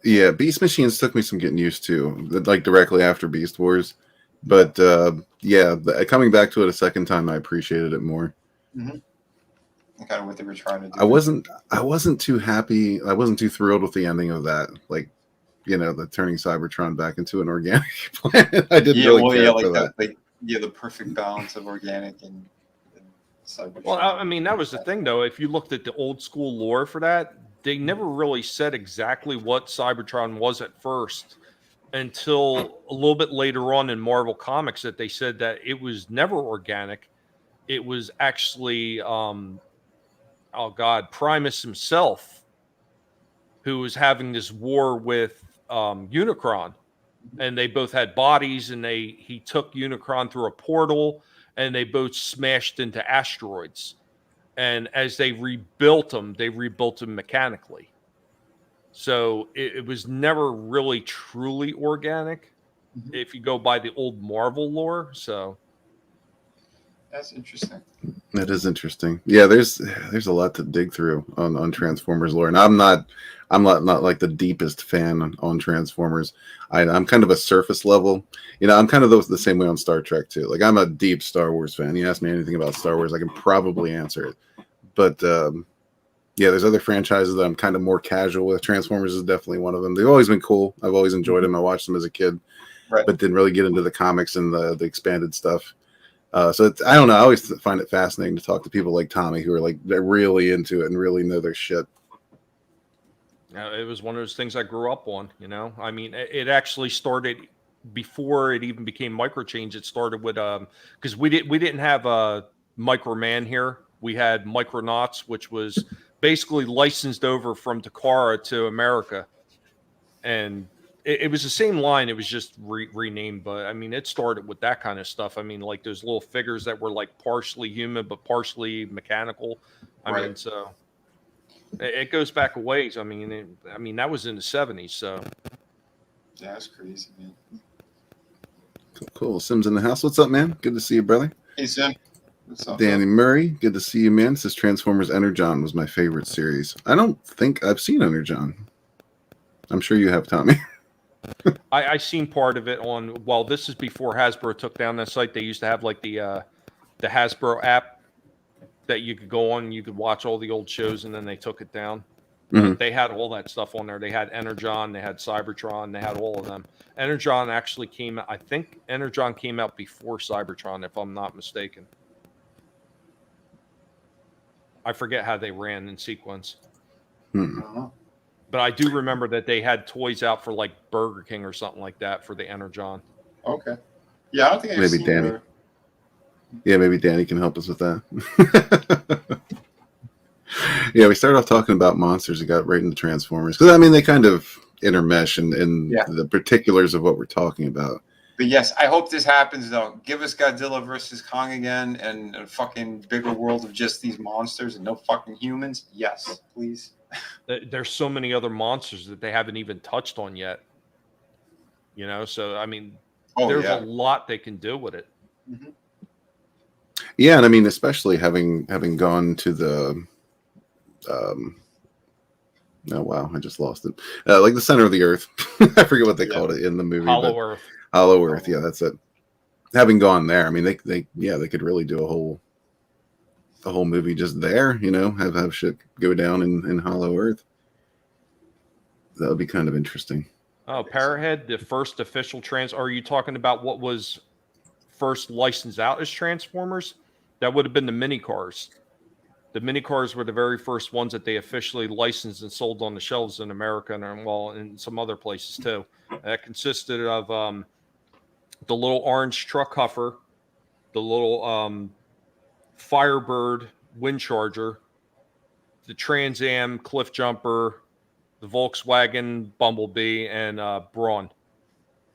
[SPEAKER 3] Yeah, Beast Machines took me some getting used to, like directly after Beast Wars. But coming back to it a second time, I appreciated it more.
[SPEAKER 4] Mm-hmm. Kind of what they were trying to do.
[SPEAKER 3] I wasn't too happy. I wasn't too thrilled with the ending of that. Like, the turning Cybertron back into an organic planet. I didn't really care for that.
[SPEAKER 4] The perfect balance of organic and Cybertron.
[SPEAKER 5] Well, I mean, that was the thing, though. If you looked at the old school lore for that, they never really said exactly what Cybertron was at first, until a little bit later on in Marvel Comics, that they said that it was never organic. It was actually, Primus himself, who was having this war with Unicron, and they both had bodies, and he took Unicron through a portal, and they both smashed into asteroids. And as they rebuilt them mechanically. So it was never really truly organic, if you go by the old Marvel lore. So
[SPEAKER 4] that's interesting.
[SPEAKER 3] That is interesting. Yeah, there's a lot to dig through on Transformers lore, and I'm not like the deepest fan on Transformers. I'm kind of a surface level. I'm kind of the same way on Star Trek too. Like, I'm a deep Star Wars fan. You ask me anything about Star Wars, I can probably answer it. But Yeah, there's other franchises that I'm kind of more casual with. Transformers is definitely one of them. They've always been cool. I've always enjoyed them. I watched them as a kid,
[SPEAKER 4] Right.
[SPEAKER 3] but didn't really get into the comics and the expanded stuff. So I don't know. I always find it fascinating to talk to people like Tommy who are like they're really into it and really know their shit.
[SPEAKER 5] It was one of those things I grew up on. You know, I mean, it actually started before it even became Microchange. It started with because we didn't have a Microman here. We had Micronauts, which was basically licensed over from Takara to America, and it was the same line. It was just renamed, but I mean, it started with that kind of stuff. I mean, like those little figures that were like partially human but partially mechanical. I mean, so it goes back a ways. I mean, that was in the 70s. So
[SPEAKER 4] yeah, that's crazy, man.
[SPEAKER 3] Cool. Sims in the house. What's up, man? Good to see you, brother.
[SPEAKER 4] Hey, Sim. What's up,
[SPEAKER 3] Danny Murray. Good to see you, man. Says Transformers Energon was my favorite series. I don't think I've seen Energon. I'm sure you have, Tommy.
[SPEAKER 5] I seen part of it on. Well, this is before Hasbro took down that site. They used to have like the Hasbro app that you could go on and you could watch all the old shows, and then they took it down.
[SPEAKER 3] Mm-hmm.
[SPEAKER 5] They had all that stuff on there. They had Energon, they had Cybertron, they had all of them. Energon actually came out, I think Energon came out before Cybertron, if I'm not mistaken. I forget how they ran in sequence. But I do remember that they had toys out for like Burger King or something like that for the Energon.
[SPEAKER 4] Okay. Yeah, I don't think I've
[SPEAKER 3] Maybe
[SPEAKER 4] seen
[SPEAKER 3] Danny.
[SPEAKER 4] her.
[SPEAKER 3] Yeah, maybe Danny can help us with that. Yeah, we started off talking about monsters and got right into Transformers. Because, I mean, they kind of intermesh in the particulars of what we're talking about.
[SPEAKER 4] But yes, I hope this happens, though. Give us Godzilla versus Kong again and a fucking bigger world of just these monsters and no fucking humans. Yes, please.
[SPEAKER 5] There's so many other monsters that they haven't even touched on yet. You know, so, I mean, there's a lot they can do with it.
[SPEAKER 4] Mm-hmm.
[SPEAKER 3] Yeah, and I mean, especially having gone to the oh wow, I just lost it. Like the center of the earth. I forget what they called it in the movie.
[SPEAKER 5] Hollow Earth.
[SPEAKER 3] Hollow Earth, yeah, that's it. Having gone there, I mean, they could really do a whole movie just there, you know, have shit go down in Hollow Earth. That would be kind of interesting.
[SPEAKER 5] Oh, Parahead, the first official are you talking about what was first licensed out as Transformers? That would have been the mini cars. The mini cars were the very first ones that they officially licensed and sold on the shelves in America and well, in some other places too. That consisted of the little orange truck huffer, the little Firebird wind charger, the Trans Am cliff jumper, the Volkswagen Bumblebee, and Brawn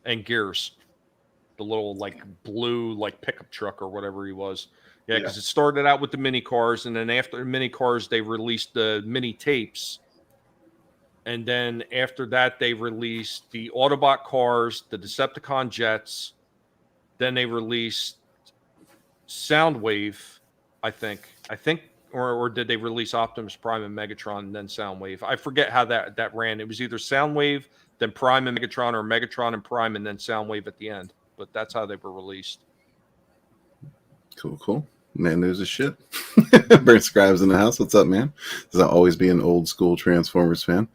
[SPEAKER 5] and Gears, the little like blue like pickup truck or whatever he was. Yeah, because it started out with the mini cars, and then after the mini cars, they released the mini tapes. And then after that, they released the Autobot cars, the Decepticon jets. Then they released Soundwave, I think, or did they release Optimus Prime and Megatron and then Soundwave? I forget how that ran. It was either Soundwave, then Prime and Megatron, or Megatron and Prime, and then Soundwave at the end. But that's how they were released.
[SPEAKER 3] Cool. Man, there's a shit. Burnt Scribes in the house. What's up, man? Does that always be an old school Transformers fan?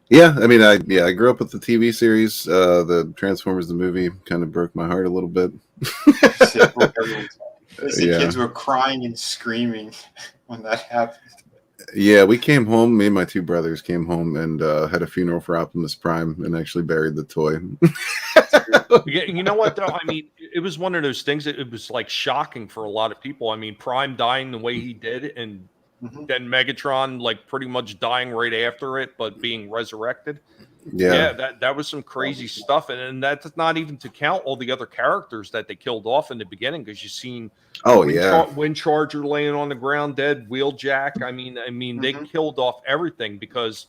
[SPEAKER 3] Yeah, I mean, I grew up with the TV series. The Transformers, the movie, kind of broke my heart a little bit.
[SPEAKER 4] The kids were crying and screaming when that happened.
[SPEAKER 3] Yeah, we came home. Me and my two brothers came home and had a funeral for Optimus Prime and actually buried the toy.
[SPEAKER 5] You know what, though? I mean, it was one of those things that it was like shocking for a lot of people. I mean, Prime dying the way he did, and then Megatron like pretty much dying right after it, but being resurrected. Yeah, that was some crazy stuff, and that's not even to count all the other characters that they killed off in the beginning, because you've seen Wind Charger laying on the ground dead, Wheeljack. I mean, they killed off everything because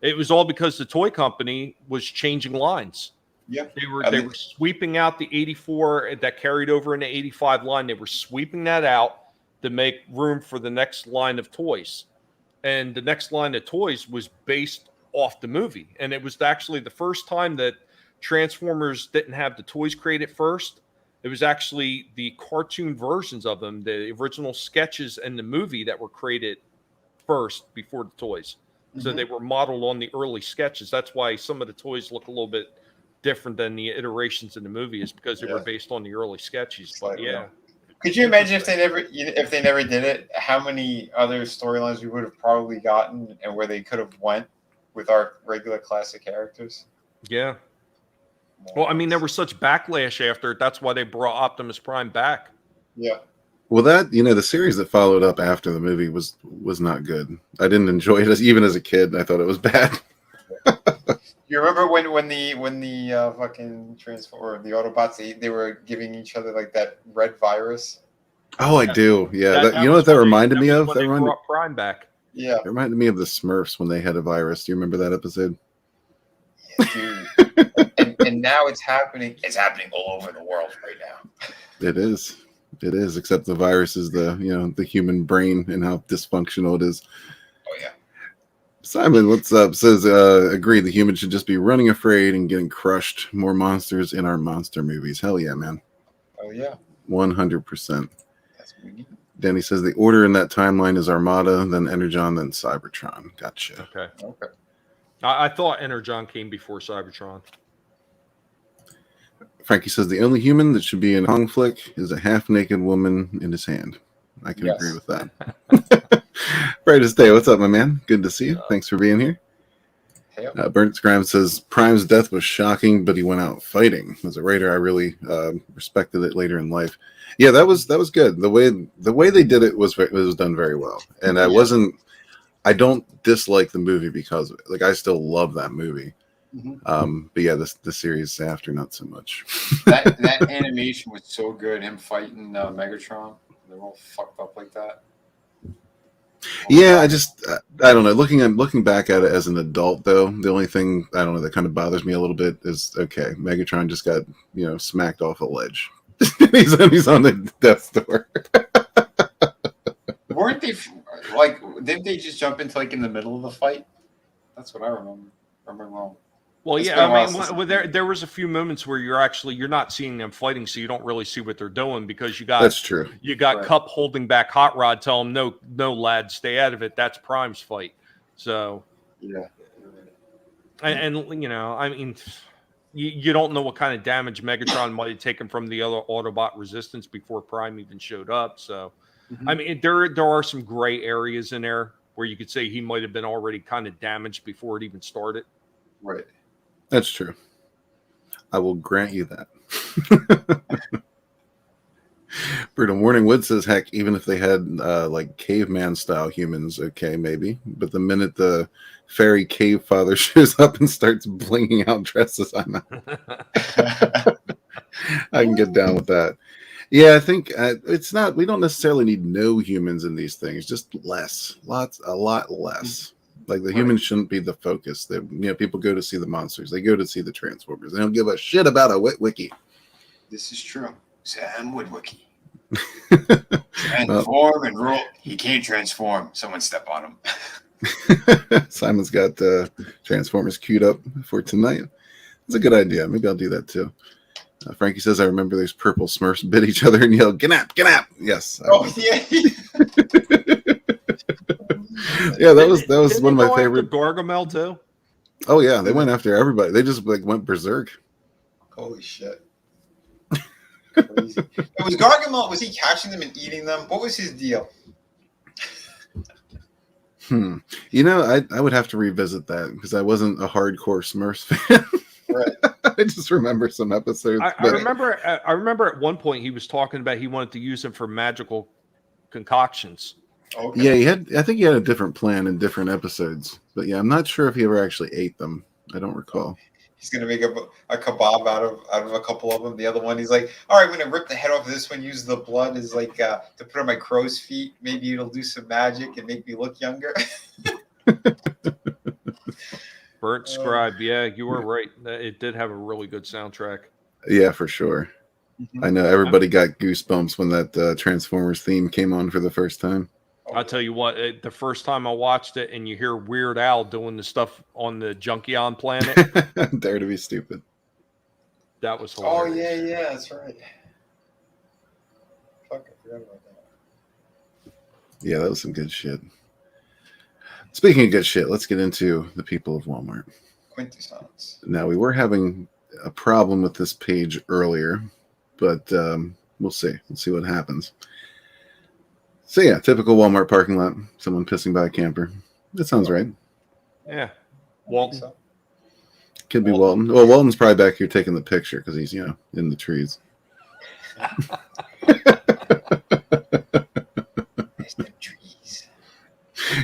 [SPEAKER 5] it was all because the toy company was changing lines.
[SPEAKER 4] Yeah,
[SPEAKER 5] they were sweeping out the 84 that carried over in the 85 line. They were sweeping that out to make room for the next line of toys, and the next line of toys was based off the movie. And it was actually the first time that Transformers didn't have the toys created first. It was actually the cartoon versions of them, the original sketches and the movie, that were created first before the toys. So
[SPEAKER 4] Mhm.
[SPEAKER 5] they were modeled on the early sketches. That's why some of the toys look a little bit different than the iterations in the movie, is because they were based on the early sketches. But
[SPEAKER 4] Slightly,
[SPEAKER 5] yeah.
[SPEAKER 4] Could you imagine if they never did it? How many other storylines we would have probably gotten, and where they could have went with our regular classic characters?
[SPEAKER 5] Yeah. Well, I mean, there was such backlash after it. That's why they brought Optimus Prime back.
[SPEAKER 4] Yeah.
[SPEAKER 3] Well, that the series that followed up after the movie was not good. I didn't enjoy it even as a kid. I thought it was bad.
[SPEAKER 4] You remember when the fucking Transformer, the Autobots, they were giving each other like that red virus?
[SPEAKER 3] Oh, I do. Yeah,
[SPEAKER 5] That
[SPEAKER 3] you know what that reminded me of?
[SPEAKER 5] That brought Prime back.
[SPEAKER 4] Yeah.
[SPEAKER 3] It reminded me of the Smurfs when they had a virus. Do you remember that episode?
[SPEAKER 4] Yeah, dude. and now it's happening. It's happening all over the world right now.
[SPEAKER 3] It is. It is. Except the virus is the the human brain and how dysfunctional it is.
[SPEAKER 4] Oh yeah.
[SPEAKER 3] Simon, what's up? Says, agree. The humans should just be running afraid and getting crushed. More monsters in our monster movies. Hell yeah, man.
[SPEAKER 4] Oh yeah.
[SPEAKER 3] 100%.
[SPEAKER 4] That's what we need.
[SPEAKER 3] Danny says the order in that timeline is Armada, then Energon, then Cybertron. Gotcha.
[SPEAKER 5] Okay.
[SPEAKER 4] Okay.
[SPEAKER 5] I thought Energon came before Cybertron.
[SPEAKER 3] Frankie says the only human that should be in conflict is a half-naked woman in his hand. I can agree with that. Brightest day. What's up, my man? Good to see you. Thanks for being here. Burnt Scrime says Prime's death was shocking, but he went out fighting. As a writer, I really respected it later in life. Yeah, that was good. The way they did it was done very well, and I don't dislike the movie because of it. Like, I still love that movie.
[SPEAKER 4] Mm-hmm.
[SPEAKER 3] But yeah, the series after, not so much.
[SPEAKER 4] that animation was so good. Him fighting Megatron, they're all fucked up like that.
[SPEAKER 3] Yeah, I don't know. Looking back at it as an adult, though, the only thing I don't know that kind of bothers me a little bit is Megatron just got smacked off a ledge. he's on the Death Star.
[SPEAKER 4] Weren't they like? Didn't they just jump into in the middle of the fight? That's what I remember. Wrong.
[SPEAKER 5] Well,
[SPEAKER 4] It's
[SPEAKER 5] yeah,
[SPEAKER 4] been a
[SPEAKER 5] I
[SPEAKER 4] while
[SPEAKER 5] mean,
[SPEAKER 4] since
[SPEAKER 5] there was a few moments where you're not seeing them fighting, so you don't really see what they're doing because you got
[SPEAKER 3] That's true.
[SPEAKER 5] You got
[SPEAKER 4] Right.
[SPEAKER 5] Cup holding back Hot Rod, telling him, no, lad, stay out of it. That's Prime's fight. So
[SPEAKER 4] Yeah.
[SPEAKER 5] and I mean, you don't know what kind of damage Megatron might have taken from the other Autobot resistance before Prime even showed up. So, I mean, there are some gray areas in there where you could say he might have been already kind of damaged before it even started.
[SPEAKER 4] Right.
[SPEAKER 3] That's true. I will grant you that. Brutal Morning Wood says, heck, even if they had caveman style humans, okay, maybe. But the minute the fairy cave father shows up and starts blinging out dresses, I'm out. I can get down with that. Yeah, I think it's not. We don't necessarily need no humans in these things. Just a lot less. Like, the humans shouldn't be the focus. That people go to see the monsters. They go to see the Transformers. They don't give a shit about a wiki.
[SPEAKER 4] This is true. Sam Witwicky. Transform and roll. He can't transform. Someone step on him.
[SPEAKER 3] Simon's got Transformers queued up for tonight. That's a good idea. Maybe I'll do that too. Frankie says, I remember those purple Smurfs bit each other and yelled, "Ganap, ganap!" Yes.
[SPEAKER 4] Oh, yeah.
[SPEAKER 3] Yeah, that was one of my favorite.
[SPEAKER 5] Gargamel too.
[SPEAKER 3] Oh yeah, they went after everybody. They just went berserk.
[SPEAKER 4] Holy shit. Crazy. It was Gargamel. Was he catching them and eating them? What was his deal?
[SPEAKER 3] I would have to revisit that because I wasn't a hardcore Smurfs fan.
[SPEAKER 4] Right.
[SPEAKER 3] I just remember some episodes.
[SPEAKER 5] I remember at one point he was talking about he wanted to use them for magical concoctions.
[SPEAKER 3] Okay. Yeah, I think he had a different plan in different episodes. But yeah, I'm not sure if he ever actually ate them. I don't recall.
[SPEAKER 4] He's gonna make a kebab out of a couple of them. The other one, he's like, all right, I'm gonna rip the head off of this one. Use the blood as to put on my crow's feet. Maybe it'll do some magic and make me look younger.
[SPEAKER 5] Burnt Scribe, yeah, you were right. It did have a really good soundtrack.
[SPEAKER 3] Yeah, for sure. I know everybody got goosebumps when that Transformers theme came on for the first time.
[SPEAKER 5] I'll tell you what, the first time I watched it and you hear Weird Al doing the stuff on the Junkion planet.
[SPEAKER 3] Dare to be stupid.
[SPEAKER 5] That was hilarious.
[SPEAKER 4] Oh, yeah, that's right. Fuck, I forgot about that.
[SPEAKER 3] Yeah, that was some good shit. Speaking of good shit, let's get into the people of Walmart.
[SPEAKER 4] Quintessence.
[SPEAKER 3] Now, we were having a problem with this page earlier, but we'll see. We'll see what happens. So, yeah, typical Walmart parking lot. Someone pissing by a camper. That sounds right.
[SPEAKER 5] Yeah. Walton.
[SPEAKER 4] So.
[SPEAKER 3] Could be Walton. Well, Walton's probably back here taking the picture because he's, in the trees.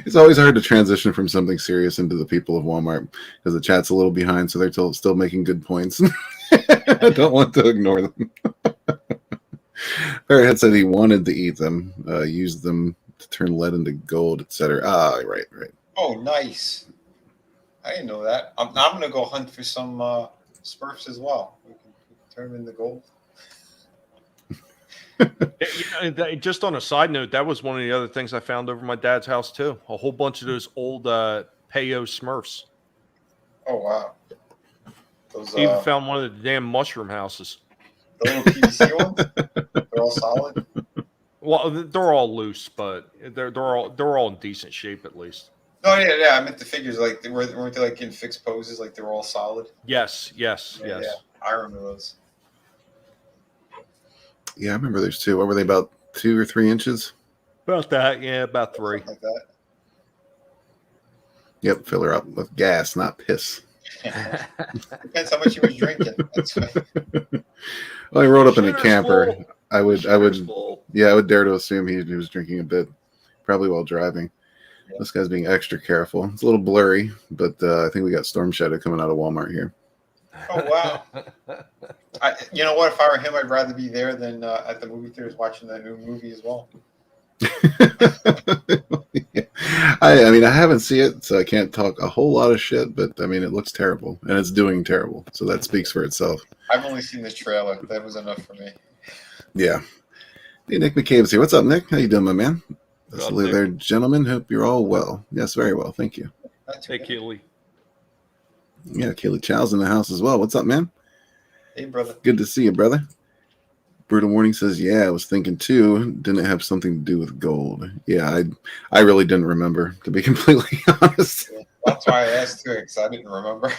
[SPEAKER 3] It's always hard to transition from something serious into the people of Walmart because the chat's a little behind, so they're still making good points. I don't want to ignore them. Fairhead said he wanted to eat them, use them to turn lead into gold, etc. Ah, right.
[SPEAKER 4] Oh, nice. I didn't know that. I'm going to go hunt for some Smurfs as well. We can turn them into gold.
[SPEAKER 5] Just on a side note, that was one of the other things I found over my dad's house too. A whole bunch of those old Payo Smurfs.
[SPEAKER 4] Oh wow! Those,
[SPEAKER 5] he even found one of the damn mushroom houses.
[SPEAKER 4] The little PVC ones. They're all solid.
[SPEAKER 5] Well, they're all loose, but they're all in decent shape at least.
[SPEAKER 4] No, yeah. I meant the figures. Like weren't they like in fixed poses? Like they were all solid.
[SPEAKER 5] Yes.
[SPEAKER 4] Yeah. I remember those.
[SPEAKER 3] Yeah, I remember there's two. What were they, about 2 or 3 inches?
[SPEAKER 5] About that, yeah, about 3.
[SPEAKER 4] Something like that.
[SPEAKER 3] Yep, fill her up with gas, not piss.
[SPEAKER 4] Depends how much he was drinking. That's right.
[SPEAKER 3] Well, he rolled up in a camper.
[SPEAKER 5] Full.
[SPEAKER 3] I would dare to assume he was drinking a bit, probably while driving. Yeah. This guy's being extra careful. It's a little blurry, but I think we got Storm Shadow coming out of Walmart here.
[SPEAKER 4] Oh wow! You know what? If I were him, I'd rather be there than at the movie theaters watching that new movie as well.
[SPEAKER 3] I mean, I haven't seen it, so I can't talk a whole lot of shit. But I mean, it looks terrible, and it's doing terrible. So that speaks for itself.
[SPEAKER 4] I've only seen the trailer. That was enough for me.
[SPEAKER 3] Yeah. Hey, Nick McCabe's here. What's up, Nick? How you doing, my man? Hello there, gentlemen. Hope you're all well. Yes, very well. Thank you.
[SPEAKER 5] Hey, Keely.
[SPEAKER 3] Yeah, Keely Chow's in the house as well. What's up, man?
[SPEAKER 4] Hey, brother.
[SPEAKER 3] Good to see you, brother. Brutal Morning says, yeah, I was thinking too. Didn't it have something to do with gold? Yeah, I really didn't remember, to be completely honest.
[SPEAKER 4] Yeah, that's why I asked too, because I didn't remember.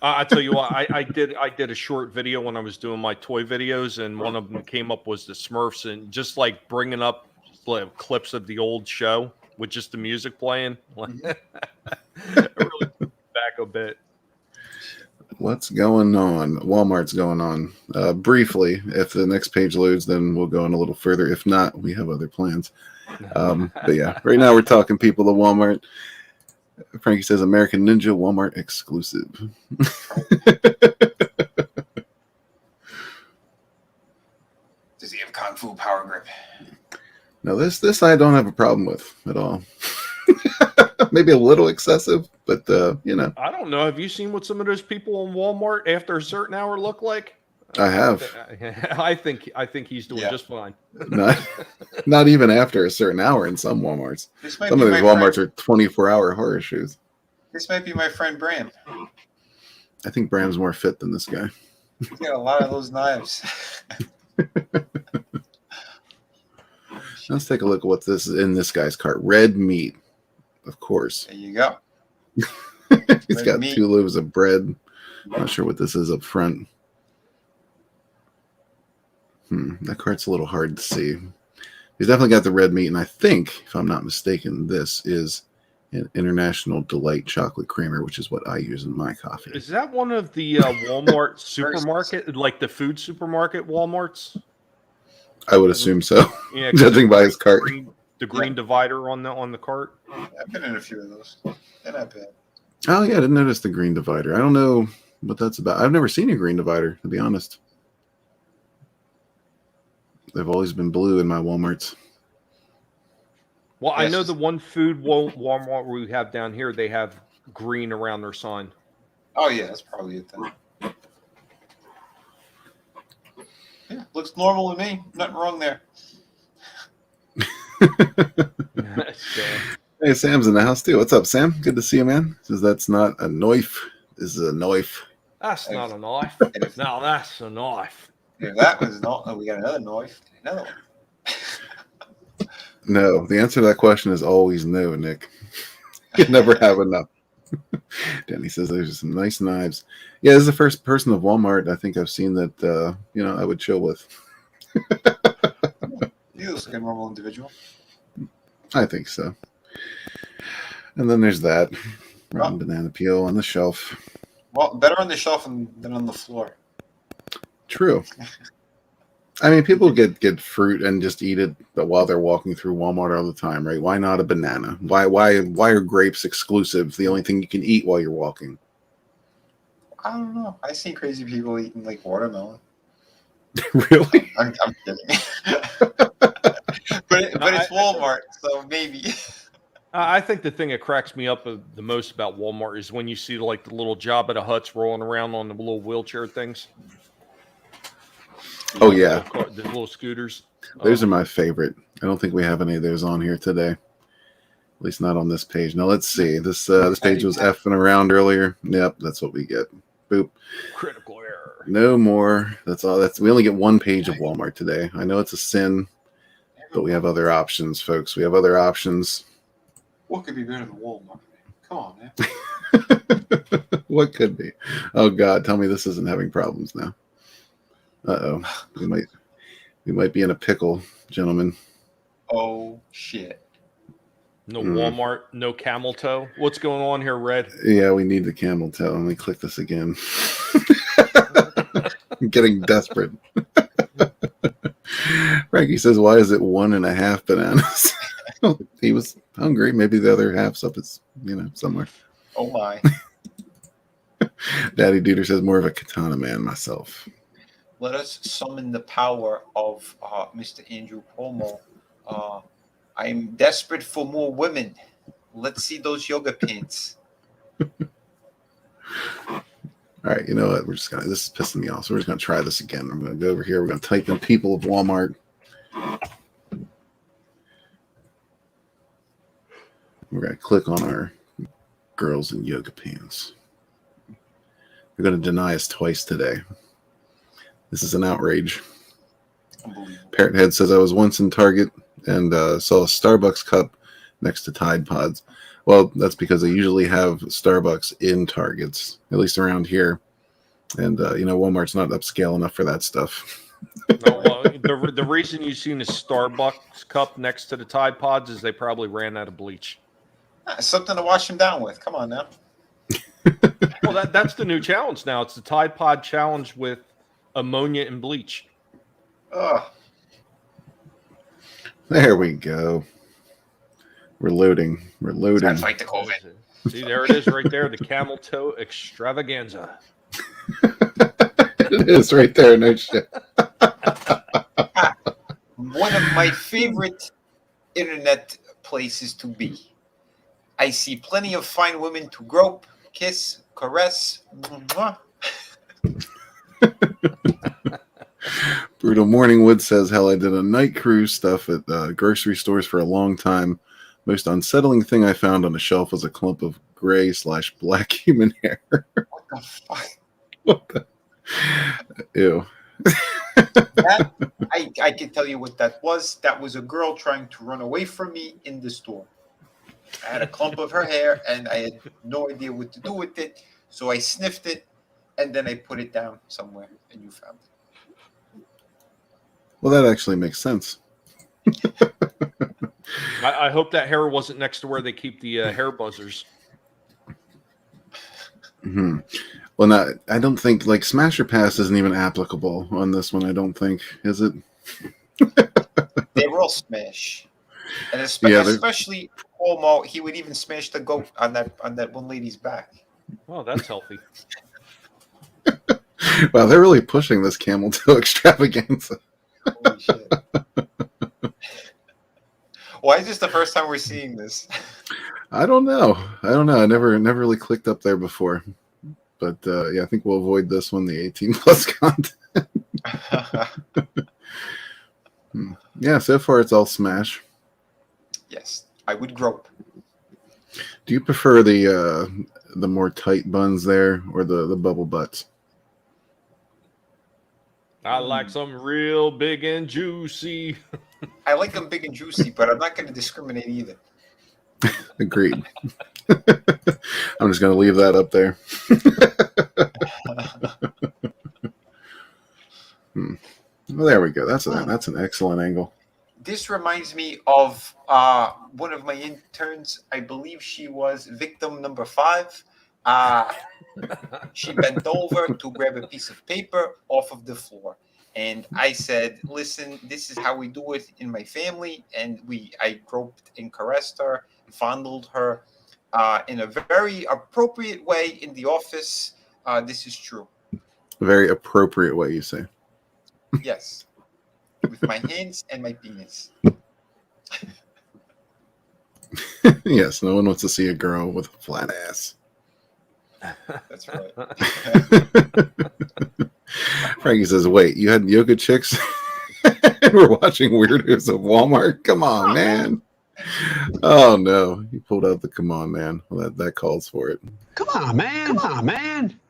[SPEAKER 5] I tell you what, I did a short video when I was doing my toy videos, and one of them came up was the Smurfs, and just like bringing up like, clips of the old show with just the music playing. It really took me back a bit.
[SPEAKER 3] What's going on? Walmart's going on. Briefly, if the next page loads, then we'll go on a little further. If not, we have other plans. But yeah, right now we're talking people of Walmart. Frankie says American Ninja Walmart exclusive.
[SPEAKER 4] Does he have Kung Fu power grip?
[SPEAKER 3] Now this I don't have a problem with at all. Maybe a little excessive, but you know.
[SPEAKER 5] I don't know. Have you seen what some of those people in Walmart after a certain hour look like?
[SPEAKER 3] I have.
[SPEAKER 5] I think he's doing just fine.
[SPEAKER 3] Not even after a certain hour in some Walmarts. Some of these Walmarts are 24-hour horror shows.
[SPEAKER 4] This might be my friend Bram.
[SPEAKER 3] I think Bram's more fit than this guy.
[SPEAKER 4] He's got a lot of those knives.
[SPEAKER 3] Let's take a look at what's this in this guy's cart. Red meat, of course.
[SPEAKER 4] There you go.
[SPEAKER 3] He's got meat. 2 loaves of bread. Not sure what this is up front. That cart's a little hard to see. He's definitely got the red meat, and I think, if I'm not mistaken, this is an International Delight chocolate creamer, which is what I use in my coffee.
[SPEAKER 5] Is that one of the Walmart supermarket, like the food supermarket Walmarts?
[SPEAKER 3] I would assume so.
[SPEAKER 5] Yeah,
[SPEAKER 3] judging by his cart.
[SPEAKER 5] The green divider on the cart.
[SPEAKER 4] I've been in a few of those. They're not bad.
[SPEAKER 3] Oh yeah, I didn't notice the green divider. I don't know what that's about. I've never seen a green divider, to be honest. They've always been blue in my Walmarts.
[SPEAKER 5] Well, yes. I know the one food Walmart we have down here, they have green around their sign.
[SPEAKER 4] Oh, yeah, that's probably it then. Yeah, looks normal to me. Nothing wrong there.
[SPEAKER 3] Hey, Sam's in the house too. What's up, Sam? Good to see you, man. Says that's not a knife. This is a knife.
[SPEAKER 5] That's not a knife. No, that's a knife.
[SPEAKER 4] If that was not, we got another knife. Another one.
[SPEAKER 3] No, the answer to that question is always no, Nick. You never have enough. Danny says there's some nice knives. Yeah, this is the first person of Walmart I think I've seen that I would chill with.
[SPEAKER 4] You look like a normal individual.
[SPEAKER 3] I think so. And then there's that rotten
[SPEAKER 4] Oh.
[SPEAKER 3] banana peel on the shelf.
[SPEAKER 4] Well, better on the shelf than on the floor.
[SPEAKER 3] True. I mean, people get fruit and just eat it, but while they're walking through Walmart all the time, right? Why not a banana? Why are grapes exclusive? The only thing you can eat while you're walking.
[SPEAKER 4] I don't know. I see crazy people eating like watermelon.
[SPEAKER 3] Really?
[SPEAKER 4] I'm kidding. but it's Walmart, so maybe.
[SPEAKER 5] I think the thing that cracks me up the most about Walmart is when you see like the little Jabba the Hutts rolling around on the little wheelchair things.
[SPEAKER 3] Oh yeah,
[SPEAKER 5] the little scooters.
[SPEAKER 3] Those are my favorite. I don't think we have any of those on here today. At least not on this page. Now let's see. This page was effing around earlier. Yep, that's what we get. Boop.
[SPEAKER 5] Critical error.
[SPEAKER 3] No more. That's all. We only get one page of Walmart today. I know it's a sin, but we have other options, folks. We have other options.
[SPEAKER 4] What could be better than Walmart? Come on, man.
[SPEAKER 3] What could be? Oh God, tell me this isn't having problems now. Uh-oh. We might be in a pickle, gentlemen.
[SPEAKER 4] Oh shit.
[SPEAKER 5] No Walmart, no camel toe. What's going on here, Red?
[SPEAKER 3] Yeah, we need the camel toe. Let me click this again. I'm getting desperate. Frankie says, why is it 1.5 bananas? He was hungry. Maybe the other half's up his, somewhere.
[SPEAKER 4] Oh my.
[SPEAKER 3] Daddy Duder says, more of a katana man myself.
[SPEAKER 4] Let us summon the power of Mr. Andrew Cuomo. I'm desperate for more women. Let's see those yoga pants.
[SPEAKER 3] All right, you know what? This is pissing me off, so we're just gonna try this again. I'm gonna go over here. We're gonna type in people of Walmart. We're gonna click on our girls in yoga pants. They're gonna deny us twice today. This is an outrage. Parrot Head says, I was once in Target and saw a Starbucks cup next to Tide Pods. Well, that's because they usually have Starbucks in Targets, at least around here. And, Walmart's not upscale enough for that stuff.
[SPEAKER 5] No, well, the reason you've seen a Starbucks cup next to the Tide Pods is they probably ran out of bleach.
[SPEAKER 4] Something to wash them down with. Come on now.
[SPEAKER 5] Well, that's the new challenge now. It's the Tide Pod challenge with ammonia and bleach.
[SPEAKER 4] Ugh.
[SPEAKER 3] There we go. We're loading. We're loading.
[SPEAKER 4] Time to fight the COVID.
[SPEAKER 5] See, there it is right there. The camel toe extravaganza.
[SPEAKER 3] It is right there. No shit.
[SPEAKER 4] One of my favorite internet places to be. I see plenty of fine women to grope, kiss, caress. Mwah.
[SPEAKER 3] Brutal Morningwood says, hell, I did a night cruise stuff at grocery stores for a long time. Most unsettling thing I found on the shelf was a clump of gray/black human hair.
[SPEAKER 4] What the fuck?
[SPEAKER 3] What the? Ew.
[SPEAKER 4] That, I can tell you what that was. That was a girl trying to run away from me in the store. I had a clump of her hair, and I had no idea what to do with it. So I sniffed it, and then I put it down somewhere, and you found it.
[SPEAKER 3] Well, that actually makes sense.
[SPEAKER 5] I hope that hair wasn't next to where they keep the hair buzzers.
[SPEAKER 3] Mm-hmm. Well, I don't think, Smasher Pass isn't even applicable on this one, I don't think. Is it?
[SPEAKER 4] They were all smash. And especially Cuomo, he would even smash the goat on that one lady's back.
[SPEAKER 5] Well, that's healthy.
[SPEAKER 3] Wow, they're really pushing this camel toe extravaganza.
[SPEAKER 4] Holy shit. Why is this the first time we're seeing this?
[SPEAKER 3] I don't know. I never really clicked up there before. But yeah, I think we'll avoid this one, the 18 plus content. Yeah, so far it's all smash.
[SPEAKER 4] Yes, I would grope.
[SPEAKER 3] Do you prefer the more tight buns there or the bubble butts?
[SPEAKER 5] I like some real big and juicy.
[SPEAKER 4] I like them big and juicy, but I'm not going to discriminate either.
[SPEAKER 3] Agreed. I'm just going to leave that up there. Well, there we go. That's an excellent angle.
[SPEAKER 4] This reminds me of one of my interns. I believe she was victim number 5. She bent over to grab a piece of paper off of the floor. And I said, listen, this is how we do it in my family. And I groped and caressed her, fondled her in a very appropriate way in the office. This is true.
[SPEAKER 3] A very appropriate way, you say.
[SPEAKER 4] Yes. With my hands and my penis.
[SPEAKER 3] Yes, no one wants to see a girl with a flat ass.
[SPEAKER 4] That's right.
[SPEAKER 3] Frankie says, wait, you had yoga chicks and we're watching Weirdos of Walmart? Come on, man. Oh, no. You pulled out the come on, man. Well, that calls for it.
[SPEAKER 1] Come on, man.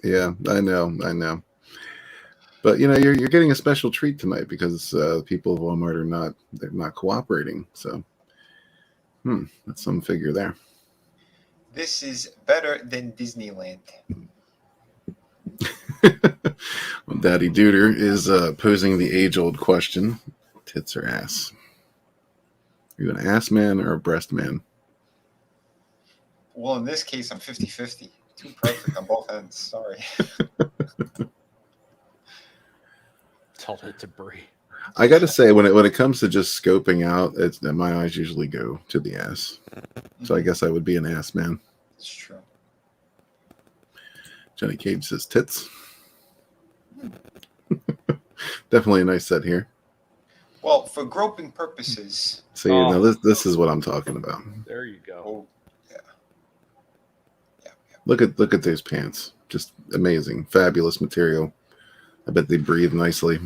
[SPEAKER 3] Yeah, I know. But, you're getting a special treat tonight because people of Walmart they're not cooperating. So, that's some figure there.
[SPEAKER 4] This is better than Disneyland.
[SPEAKER 3] Well, Daddy Duder is posing the age-old question: tits or ass? Are you an ass man or a breast man?
[SPEAKER 4] Well, in this case, I'm 50-50. Too perfect on both ends. Sorry.
[SPEAKER 5] Tell it to Brie.
[SPEAKER 3] I got to say, when it comes to just scoping out, my eyes usually go to the ass. So I guess I would be an ass man.
[SPEAKER 4] It's true.
[SPEAKER 3] Johnny Cage says tits. Definitely a nice set here.
[SPEAKER 4] Well, for groping purposes.
[SPEAKER 3] See, now this is what I'm talking about.
[SPEAKER 5] There you go.
[SPEAKER 4] Oh, yeah.
[SPEAKER 3] Look at those pants. Just amazing, fabulous material. I bet they breathe nicely.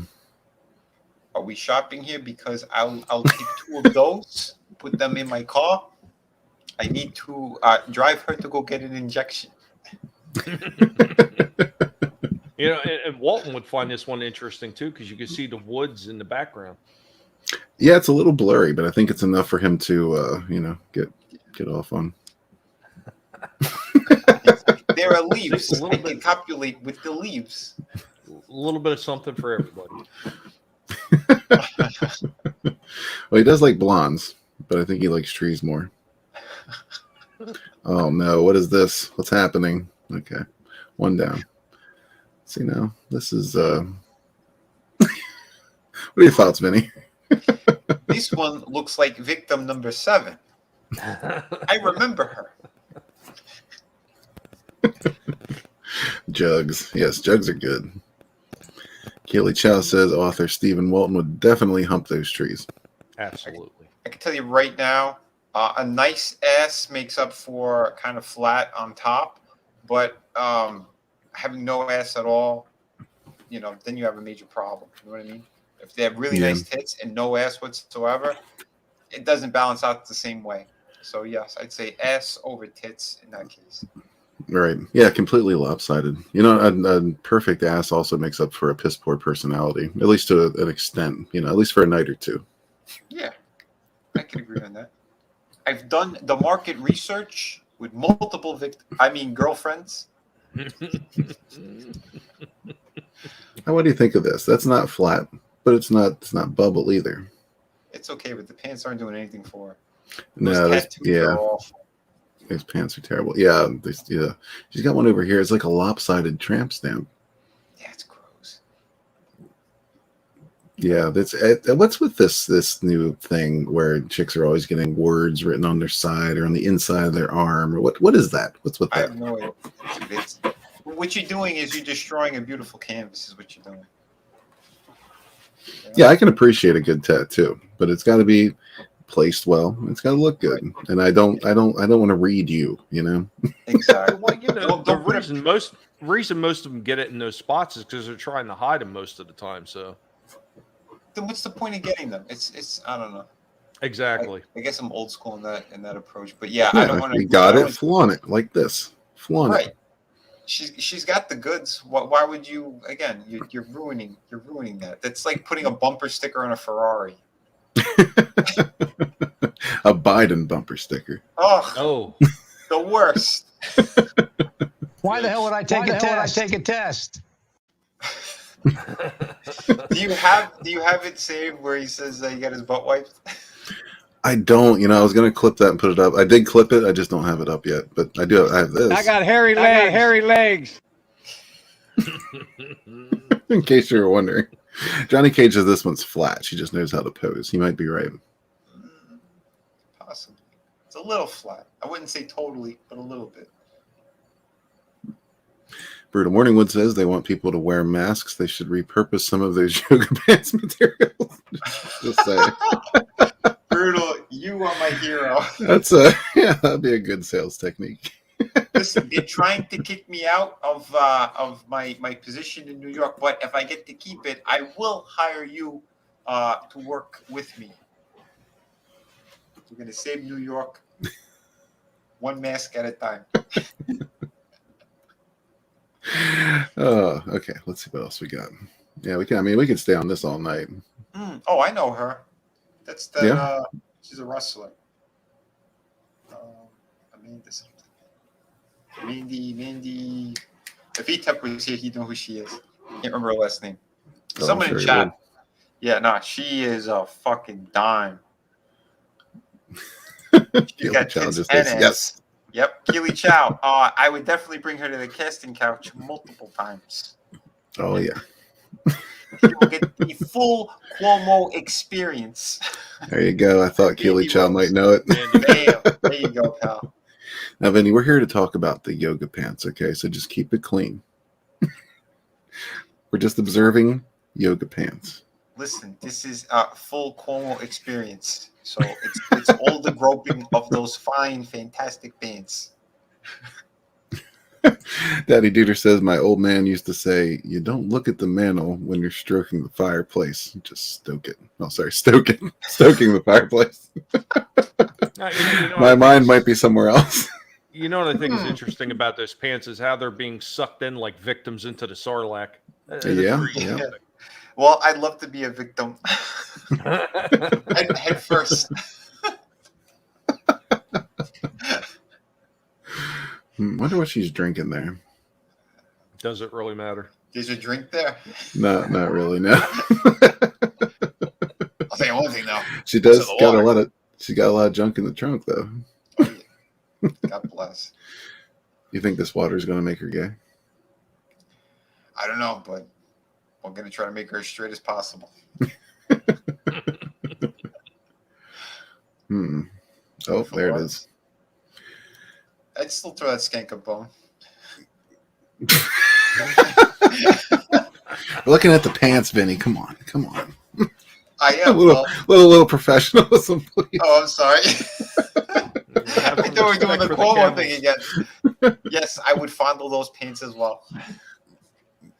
[SPEAKER 4] Are we shopping here? Because I'll take 2 of those, put them in my car. I need to drive her to go get an injection.
[SPEAKER 5] And Walton would find this one interesting too, because you can see the woods in the background.
[SPEAKER 3] Yeah, it's a little blurry, but I think it's enough for him to, get off on.
[SPEAKER 4] There are leaves. I can copulate with the leaves.
[SPEAKER 5] A little bit of something for everybody.
[SPEAKER 3] Well, he does like blondes, but I think he likes trees more. Oh no, what is this? What's happening? Okay, one down. See now, this is what are your thoughts, Vinny?
[SPEAKER 4] This one looks like victim number 7. I remember her.
[SPEAKER 3] Jugs. Yes, jugs are good. Kaylee Chow says author Stephen Walton would definitely hump those trees.
[SPEAKER 5] Absolutely.
[SPEAKER 4] I can tell you right now, a nice ass makes up for kind of flat on top, but having no ass at all, then you have a major problem. You know what I mean? If they have really nice tits and no ass whatsoever, it doesn't balance out the same way. So yes, I'd say ass over tits in that case.
[SPEAKER 3] Right. Yeah, completely lopsided. A perfect ass also makes up for a piss poor personality, at least to an extent, at least for a night or two.
[SPEAKER 4] Yeah, I can agree on that. I've done the market research with multiple girlfriends.
[SPEAKER 3] Now, what do you think of this? That's not flat, but it's not bubble either.
[SPEAKER 4] It's okay, but the pants aren't doing anything for her.
[SPEAKER 3] No,
[SPEAKER 4] are awful.
[SPEAKER 3] These pants are terrible. Yeah, she's got one over here. It's like a lopsided tramp stamp.
[SPEAKER 4] Yeah, it's gross.
[SPEAKER 3] Yeah, what's with this new thing where chicks are always getting words written on their side or on the inside of their arm, or what is that? What's with that?
[SPEAKER 4] I have no idea. What you're doing is you're destroying a beautiful canvas. Is what you're doing.
[SPEAKER 3] Yeah, I can appreciate a good tattoo, but it's got to be placed well. It's got to look good, and I don't want to read you.
[SPEAKER 4] Exactly.
[SPEAKER 5] Well, the reason most of them get it in those spots is because they're trying to hide them most of the time. So
[SPEAKER 4] then what's the point of getting them? It's I don't know.
[SPEAKER 5] Exactly.
[SPEAKER 4] I guess I'm old school in that approach, but yeah,
[SPEAKER 3] Yeah,
[SPEAKER 4] I don't want to.
[SPEAKER 3] you got it. Flaunt it like this. Flaunt it.
[SPEAKER 4] She's got the goods. Why would you? Again, you're ruining that. That's like putting a bumper sticker on a Ferrari.
[SPEAKER 3] A Biden bumper sticker.
[SPEAKER 4] Oh, the worst.
[SPEAKER 7] Why the hell would I take a test?
[SPEAKER 4] Do you have it saved where he says that he got his butt wiped?
[SPEAKER 3] I don't. You know, I was gonna clip that and put it up. I did clip it. I just don't have it up yet. But I do. I have this.
[SPEAKER 1] I got hairy legs.
[SPEAKER 3] In case you were wondering, Johnny Cage says this one's flat. She just knows how to pose. He might be right.
[SPEAKER 4] Possibly. It's a little flat. I wouldn't say totally, but a little bit.
[SPEAKER 3] Brutal Morningwood says they want people to wear masks. They should repurpose some of those yoga pants materials. Just say.
[SPEAKER 4] Brutal, you are my hero.
[SPEAKER 3] That'd be a good sales technique.
[SPEAKER 4] Listen, they're trying to kick me out of my position in New York, but if I get to keep it, I will hire you to work with me. We're going to save New York one mask at a time.
[SPEAKER 3] Okay. Let's see what else we got. Yeah, we can. I mean, we can stay on this all night.
[SPEAKER 4] Oh, I know her. That's the.
[SPEAKER 3] Yeah.
[SPEAKER 4] She's a wrestler. Amanda something. Mandy. If Etep was here, he'd know who she is. Can't remember her last name. Someone in chat. Yeah, no, she is a fucking dime. She got tits and ass.
[SPEAKER 3] Yes.
[SPEAKER 4] Yep, Keely Chow. I would definitely bring her to the casting couch multiple times.
[SPEAKER 3] Oh yeah.
[SPEAKER 4] You will get the full Cuomo experience.
[SPEAKER 3] There you go. I thought Keely Chow might know it.
[SPEAKER 4] There you go, pal.
[SPEAKER 3] Now, Vinny, we're here to talk about the yoga pants, okay? So just keep it clean. We're just observing yoga pants.
[SPEAKER 4] Listen, this is a full Cuomo experience. So it's all the groping of those fine, fantastic pants.
[SPEAKER 3] Daddy Dieter says, my old man used to say, you don't look at the mantle when you're stroking the fireplace. Just stoke it. Oh, sorry, stoking the fireplace. My mind might be somewhere else.
[SPEAKER 5] You know what I think is interesting about those pants is how they're being sucked in like victims into the Sarlacc.
[SPEAKER 3] Yeah.
[SPEAKER 4] Well, I'd love to be a victim. Head first.
[SPEAKER 3] Wonder what she's drinking there.
[SPEAKER 5] Does it really matter?
[SPEAKER 4] There's a drink there?
[SPEAKER 3] No, not really. No.
[SPEAKER 4] I'll tell you one thing though.
[SPEAKER 3] She does got a lot of. She got a lot of junk in the trunk though.
[SPEAKER 4] Oh, yeah. God bless.
[SPEAKER 3] You think this water is going to make her gay?
[SPEAKER 4] I don't know, but I'm going to try to make her as straight as possible.
[SPEAKER 3] Oh, there it is.
[SPEAKER 4] I'd still throw that skank a bone.
[SPEAKER 3] Looking at the pants, Vinny. Come on.
[SPEAKER 4] I am.
[SPEAKER 3] A little professionalism, please.
[SPEAKER 4] Oh, I'm sorry. I thought we were doing the Cuomo thing again. Yes, I would fondle those pants as well.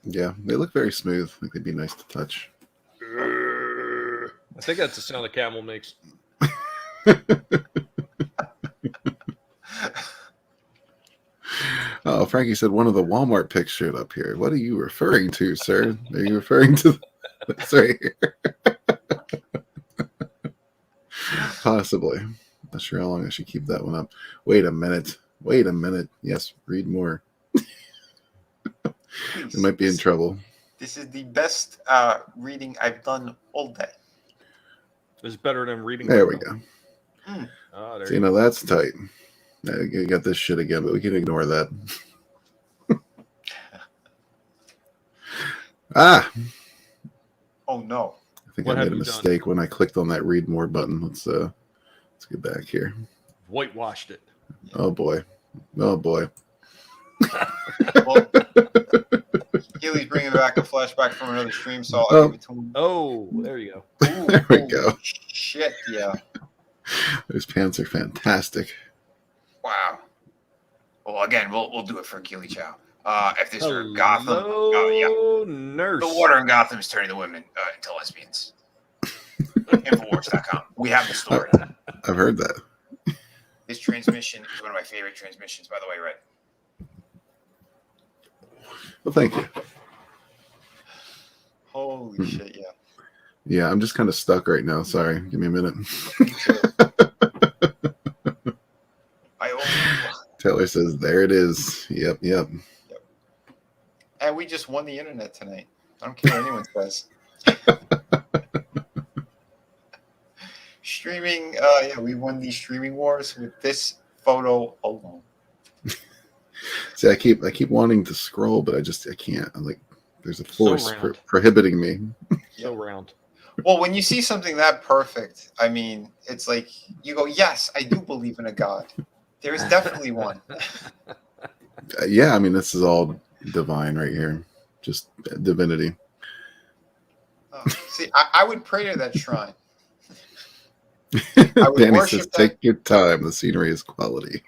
[SPEAKER 3] Yeah, they look very smooth. I think they'd be nice to touch.
[SPEAKER 5] I think that's the sound a camel makes.
[SPEAKER 3] Oh, Frankie said one of the Walmart pics showed up here. What are you referring to, sir? Are you referring to this right here? Possibly. Not sure how long I should keep that one up. Wait a minute. Yes, read more.
[SPEAKER 4] Please,
[SPEAKER 3] I might be in trouble.
[SPEAKER 4] This is the best reading I've done all day.
[SPEAKER 5] It's better than reading.
[SPEAKER 3] There we go.
[SPEAKER 5] Oh, there
[SPEAKER 3] So, that's tight. You got this shit again, but we can ignore that.
[SPEAKER 4] Oh no!
[SPEAKER 3] I think I made a mistake when I clicked on that read more button. Let's get back here.
[SPEAKER 5] Whitewashed it.
[SPEAKER 3] Oh boy.
[SPEAKER 4] Well, Healy's bringing back a flashback from another stream, so I'll give it to him.
[SPEAKER 5] Oh, there you go.
[SPEAKER 4] Ooh,
[SPEAKER 3] there we go.
[SPEAKER 4] Shit, yeah.
[SPEAKER 3] Those pants are fantastic.
[SPEAKER 4] Wow. Well, again, we'll do it for Keely Chow. If this were
[SPEAKER 5] Hello,
[SPEAKER 4] Gotham,
[SPEAKER 5] nurse.
[SPEAKER 4] the water in Gotham is turning the women into lesbians. Infowars.com. We have the story.
[SPEAKER 3] I've heard that.
[SPEAKER 4] This transmission is one of my favorite transmissions, by the way, Red.
[SPEAKER 3] Well, thank you.
[SPEAKER 4] Holy shit, yeah.
[SPEAKER 3] Yeah, I'm just kind of stuck right now. Sorry. Give me a minute. Taylor says, there it is. Yep.
[SPEAKER 4] And we just won the internet tonight. I don't care what anyone says. Streaming, we won these streaming wars with this photo alone.
[SPEAKER 3] See, I keep wanting to scroll, but I can't. I'm like, there's a force prohibiting me.
[SPEAKER 5] So round.
[SPEAKER 3] Well,
[SPEAKER 4] when you see something that perfect, I mean, it's like you go, yes, I do believe in a God. There is definitely one.
[SPEAKER 3] Yeah, I mean, this is all divine right here. Just divinity.
[SPEAKER 4] See, I would pray to that shrine. I would
[SPEAKER 3] Danny
[SPEAKER 4] worship
[SPEAKER 3] says, take your time. The scenery is quality.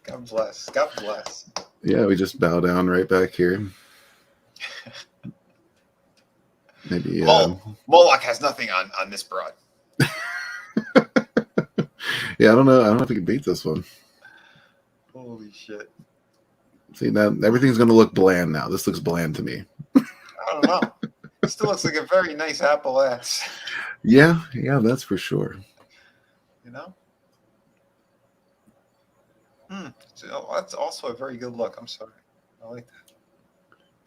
[SPEAKER 4] God bless. God bless.
[SPEAKER 3] Yeah, we just bow down right back here. Maybe
[SPEAKER 4] Moloch has nothing on this broad.
[SPEAKER 3] Yeah, I don't know if we can beat this one.
[SPEAKER 4] Holy shit.
[SPEAKER 3] See, that everything's gonna look bland now. This looks bland to me.
[SPEAKER 4] I don't know. It still looks like a very nice apple ass.
[SPEAKER 3] Yeah, that's for sure.
[SPEAKER 4] You know? So that's also a very good look. I'm sorry. I like that.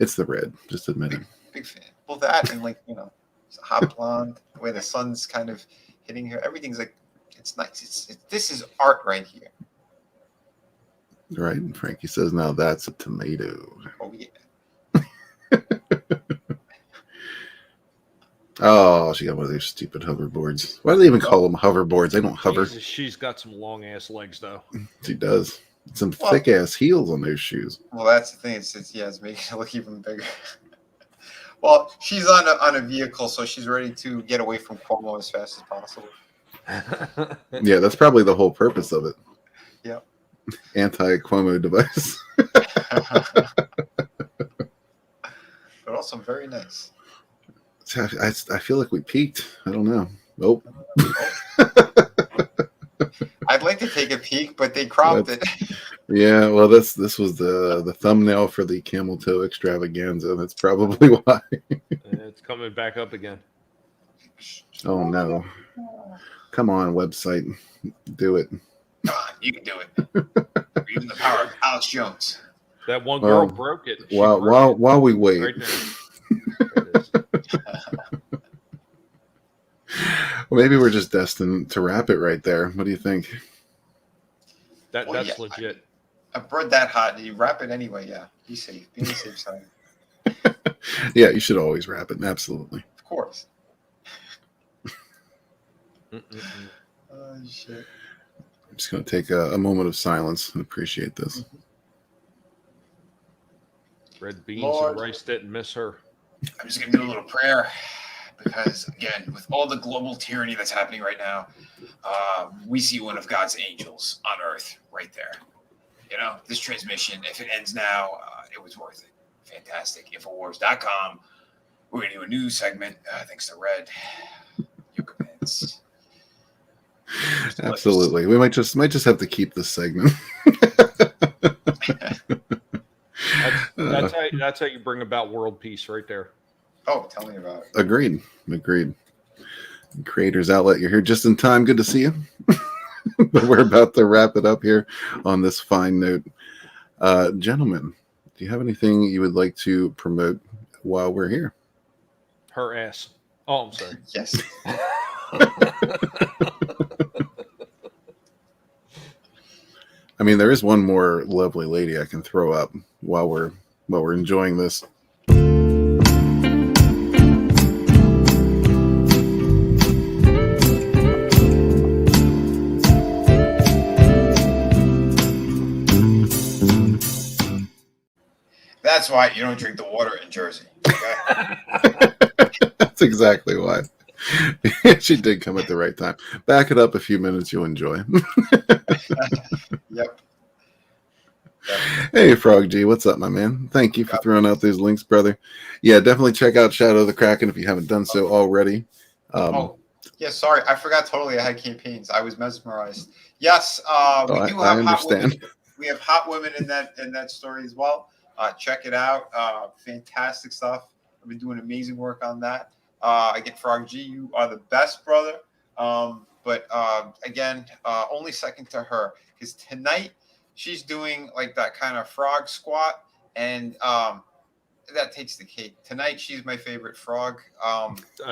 [SPEAKER 3] It's the red, just admit it.
[SPEAKER 4] Big fan. Well, that and it's a hot blonde, the way the sun's kind of hitting her. Everything's like, it's nice. This is art right here.
[SPEAKER 3] Right, and Frankie says, now that's a tomato.
[SPEAKER 4] Oh, yeah.
[SPEAKER 3] Oh, she got one of those stupid hoverboards. Why do they even call them hoverboards? They don't hover.
[SPEAKER 5] She's got some long ass legs, though.
[SPEAKER 3] She does. Some thick ass heels on those shoes.
[SPEAKER 4] Well, that's the thing. It's making it look even bigger. Well, she's on a vehicle, so she's ready to get away from Cuomo as fast as possible.
[SPEAKER 3] Yeah, that's probably the whole purpose of it.
[SPEAKER 4] Yep.
[SPEAKER 3] Anti-Cuomo device.
[SPEAKER 4] But also very nice.
[SPEAKER 3] I feel like we peaked. I don't know. Nope.
[SPEAKER 4] I'd like to take a peek, but they cropped it.
[SPEAKER 3] Yeah, well, this was the thumbnail for the camel toe extravaganza. That's probably why.
[SPEAKER 5] It's coming back up again.
[SPEAKER 3] Oh no! Come on, website, do it.
[SPEAKER 4] Come on, you can do it. We're using the power of Alex Jones.
[SPEAKER 5] That one girl broke it.
[SPEAKER 3] While we wait.
[SPEAKER 5] Right there.
[SPEAKER 3] Well, maybe we're just destined to wrap it right there. What do you think?
[SPEAKER 5] That's legit.
[SPEAKER 4] A bird that hot, you wrap it anyway. Yeah, be safe. Be on the safe side.
[SPEAKER 3] Yeah, you should always wrap it. Absolutely.
[SPEAKER 4] Of course. Oh shit!
[SPEAKER 3] I'm just going to take a moment of silence and appreciate this.
[SPEAKER 5] Red beans and rice didn't miss her.
[SPEAKER 4] I'm just going to do a little prayer because, again, with all the global tyranny that's happening right now, we see one of God's angels on earth right there. You know, this transmission, if it ends now, it was worth it. Fantastic. Infowars.com. We're going to do a news segment. Thanks to Red. Your commands.
[SPEAKER 3] Absolutely. We might just have to keep this segment.
[SPEAKER 5] That's how you bring about world peace right there.
[SPEAKER 4] Oh, tell me about it.
[SPEAKER 3] Agreed. Creators Outlet, you're here just in time. Good to see you. But we're about to wrap it up here on this fine note. Gentlemen, do you have anything you would like to promote while we're here?
[SPEAKER 5] Her ass. Oh, I'm sorry.
[SPEAKER 4] Yes.
[SPEAKER 3] I mean, there is one more lovely lady I can throw up while we're enjoying this.
[SPEAKER 4] That's why you don't drink the water in Jersey. Okay?
[SPEAKER 3] That's exactly why. She did come at the right time. Back it up a few minutes, you'll enjoy.
[SPEAKER 4] Yep.
[SPEAKER 3] Hey, Frog G, what's up, my man? Thank you for throwing out those links, brother. Yeah, definitely check out Shadow of the Kraken if you haven't done so already.
[SPEAKER 4] Yeah, sorry, I forgot totally. I had campaigns. I was mesmerized. Yes, we do have hot women. We have hot women in that story as well. Check it out. Fantastic stuff. I've been doing amazing work on that. Again, Frog G, you are the best, brother. But But again, only second to her, because tonight she's doing like that kind of frog squat, and that takes the cake. Tonight she's my favorite frog.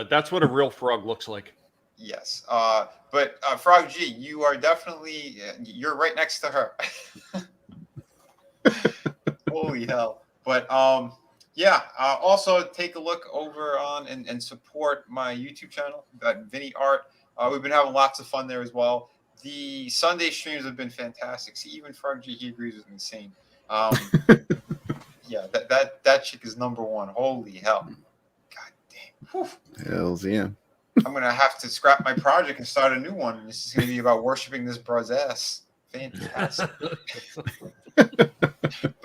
[SPEAKER 5] That's what a real frog looks like.
[SPEAKER 4] Yes. But Frog G, you are definitely, you're right next to her. Holy hell. But yeah, also take a look over on and support my YouTube channel, Vinnieart. We've been having lots of fun there as well. The Sunday streams have been fantastic. See, even Frog G, he agrees with me. Insane. Yeah, that chick is number one. Holy hell. God damn. Whew.
[SPEAKER 3] Hells yeah.
[SPEAKER 4] I'm going to have to scrap my project and start a new one. This is going to be about worshiping this bro's ass. Fantastic. But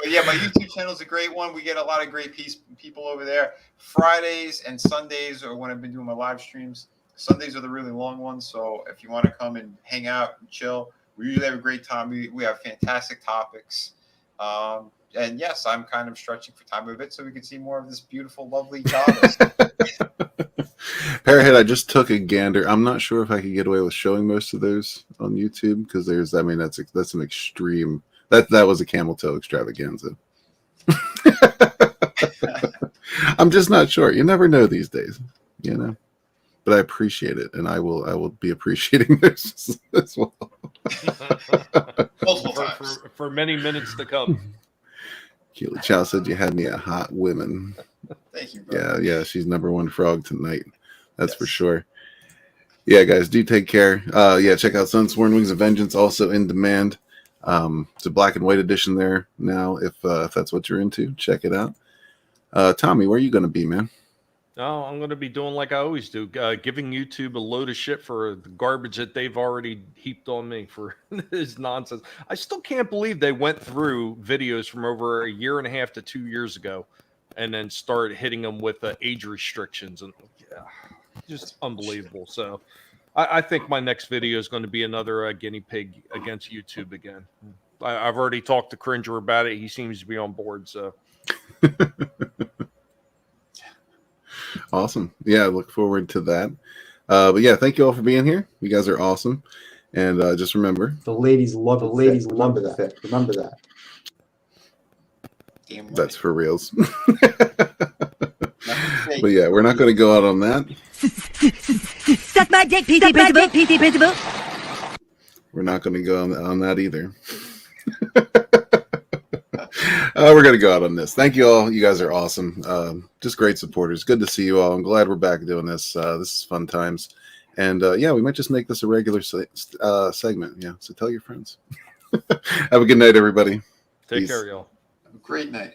[SPEAKER 4] yeah, my YouTube channel is a great one. We get a lot of great people over there. Fridays and Sundays are when I've been doing my live streams. Sundays are the really long ones. So if you want to come and hang out and chill, we usually have a great time. We have fantastic topics. And yes, I'm kind of stretching for time a bit so we can see more of this beautiful, lovely goddess.
[SPEAKER 3] Parrot, I just took a gander. I'm not sure if I could get away with showing most of those on YouTube because there's, I mean, that's an extreme. That was a camel toe extravaganza. I'm just not sure. You never know these days, you know. But I appreciate it, and I will be appreciating this as well.
[SPEAKER 4] Multiple times.
[SPEAKER 5] For many minutes to come.
[SPEAKER 3] Keely Chow said you had me at hot women.
[SPEAKER 4] Thank you, bro.
[SPEAKER 3] Yeah, she's number one frog tonight. That's for sure. Yeah, guys, do take care. Yeah, check out Sunsworn Wings of Vengeance, also in demand. It's a black and white edition there now, if that's what you're into. Check it out. Tommy, where are you going to be, man?
[SPEAKER 5] No, I'm going to be doing like I always do, giving YouTube a load of shit for the garbage that they've already heaped on me for this nonsense. I still can't believe they went through videos from over a year and a half to 2 years ago and then started hitting them with age restrictions. And yeah, just unbelievable. So I think my next video is going to be another guinea pig against YouTube again. I've already talked to Cringer about it. He seems to be on board. So.
[SPEAKER 3] Awesome. Yeah, I look forward to that. But yeah, thank you all for being here. You guys are awesome. And just remember,
[SPEAKER 1] the ladies love remember that. Remember that.
[SPEAKER 3] That's for reals. But yeah, we're not going to go out on that.
[SPEAKER 8] Suck my dick, PC principal. PC principal.
[SPEAKER 3] We're not going to go on that either. We're going to go out on this. Thank you all. You guys are awesome. Just great supporters. Good to see you all. I'm glad we're back doing this. This is fun times. And yeah, we might just make this a regular segment. Yeah. So tell your friends. Have a good night, everybody.
[SPEAKER 5] Take care, y'all.
[SPEAKER 4] Have a great night.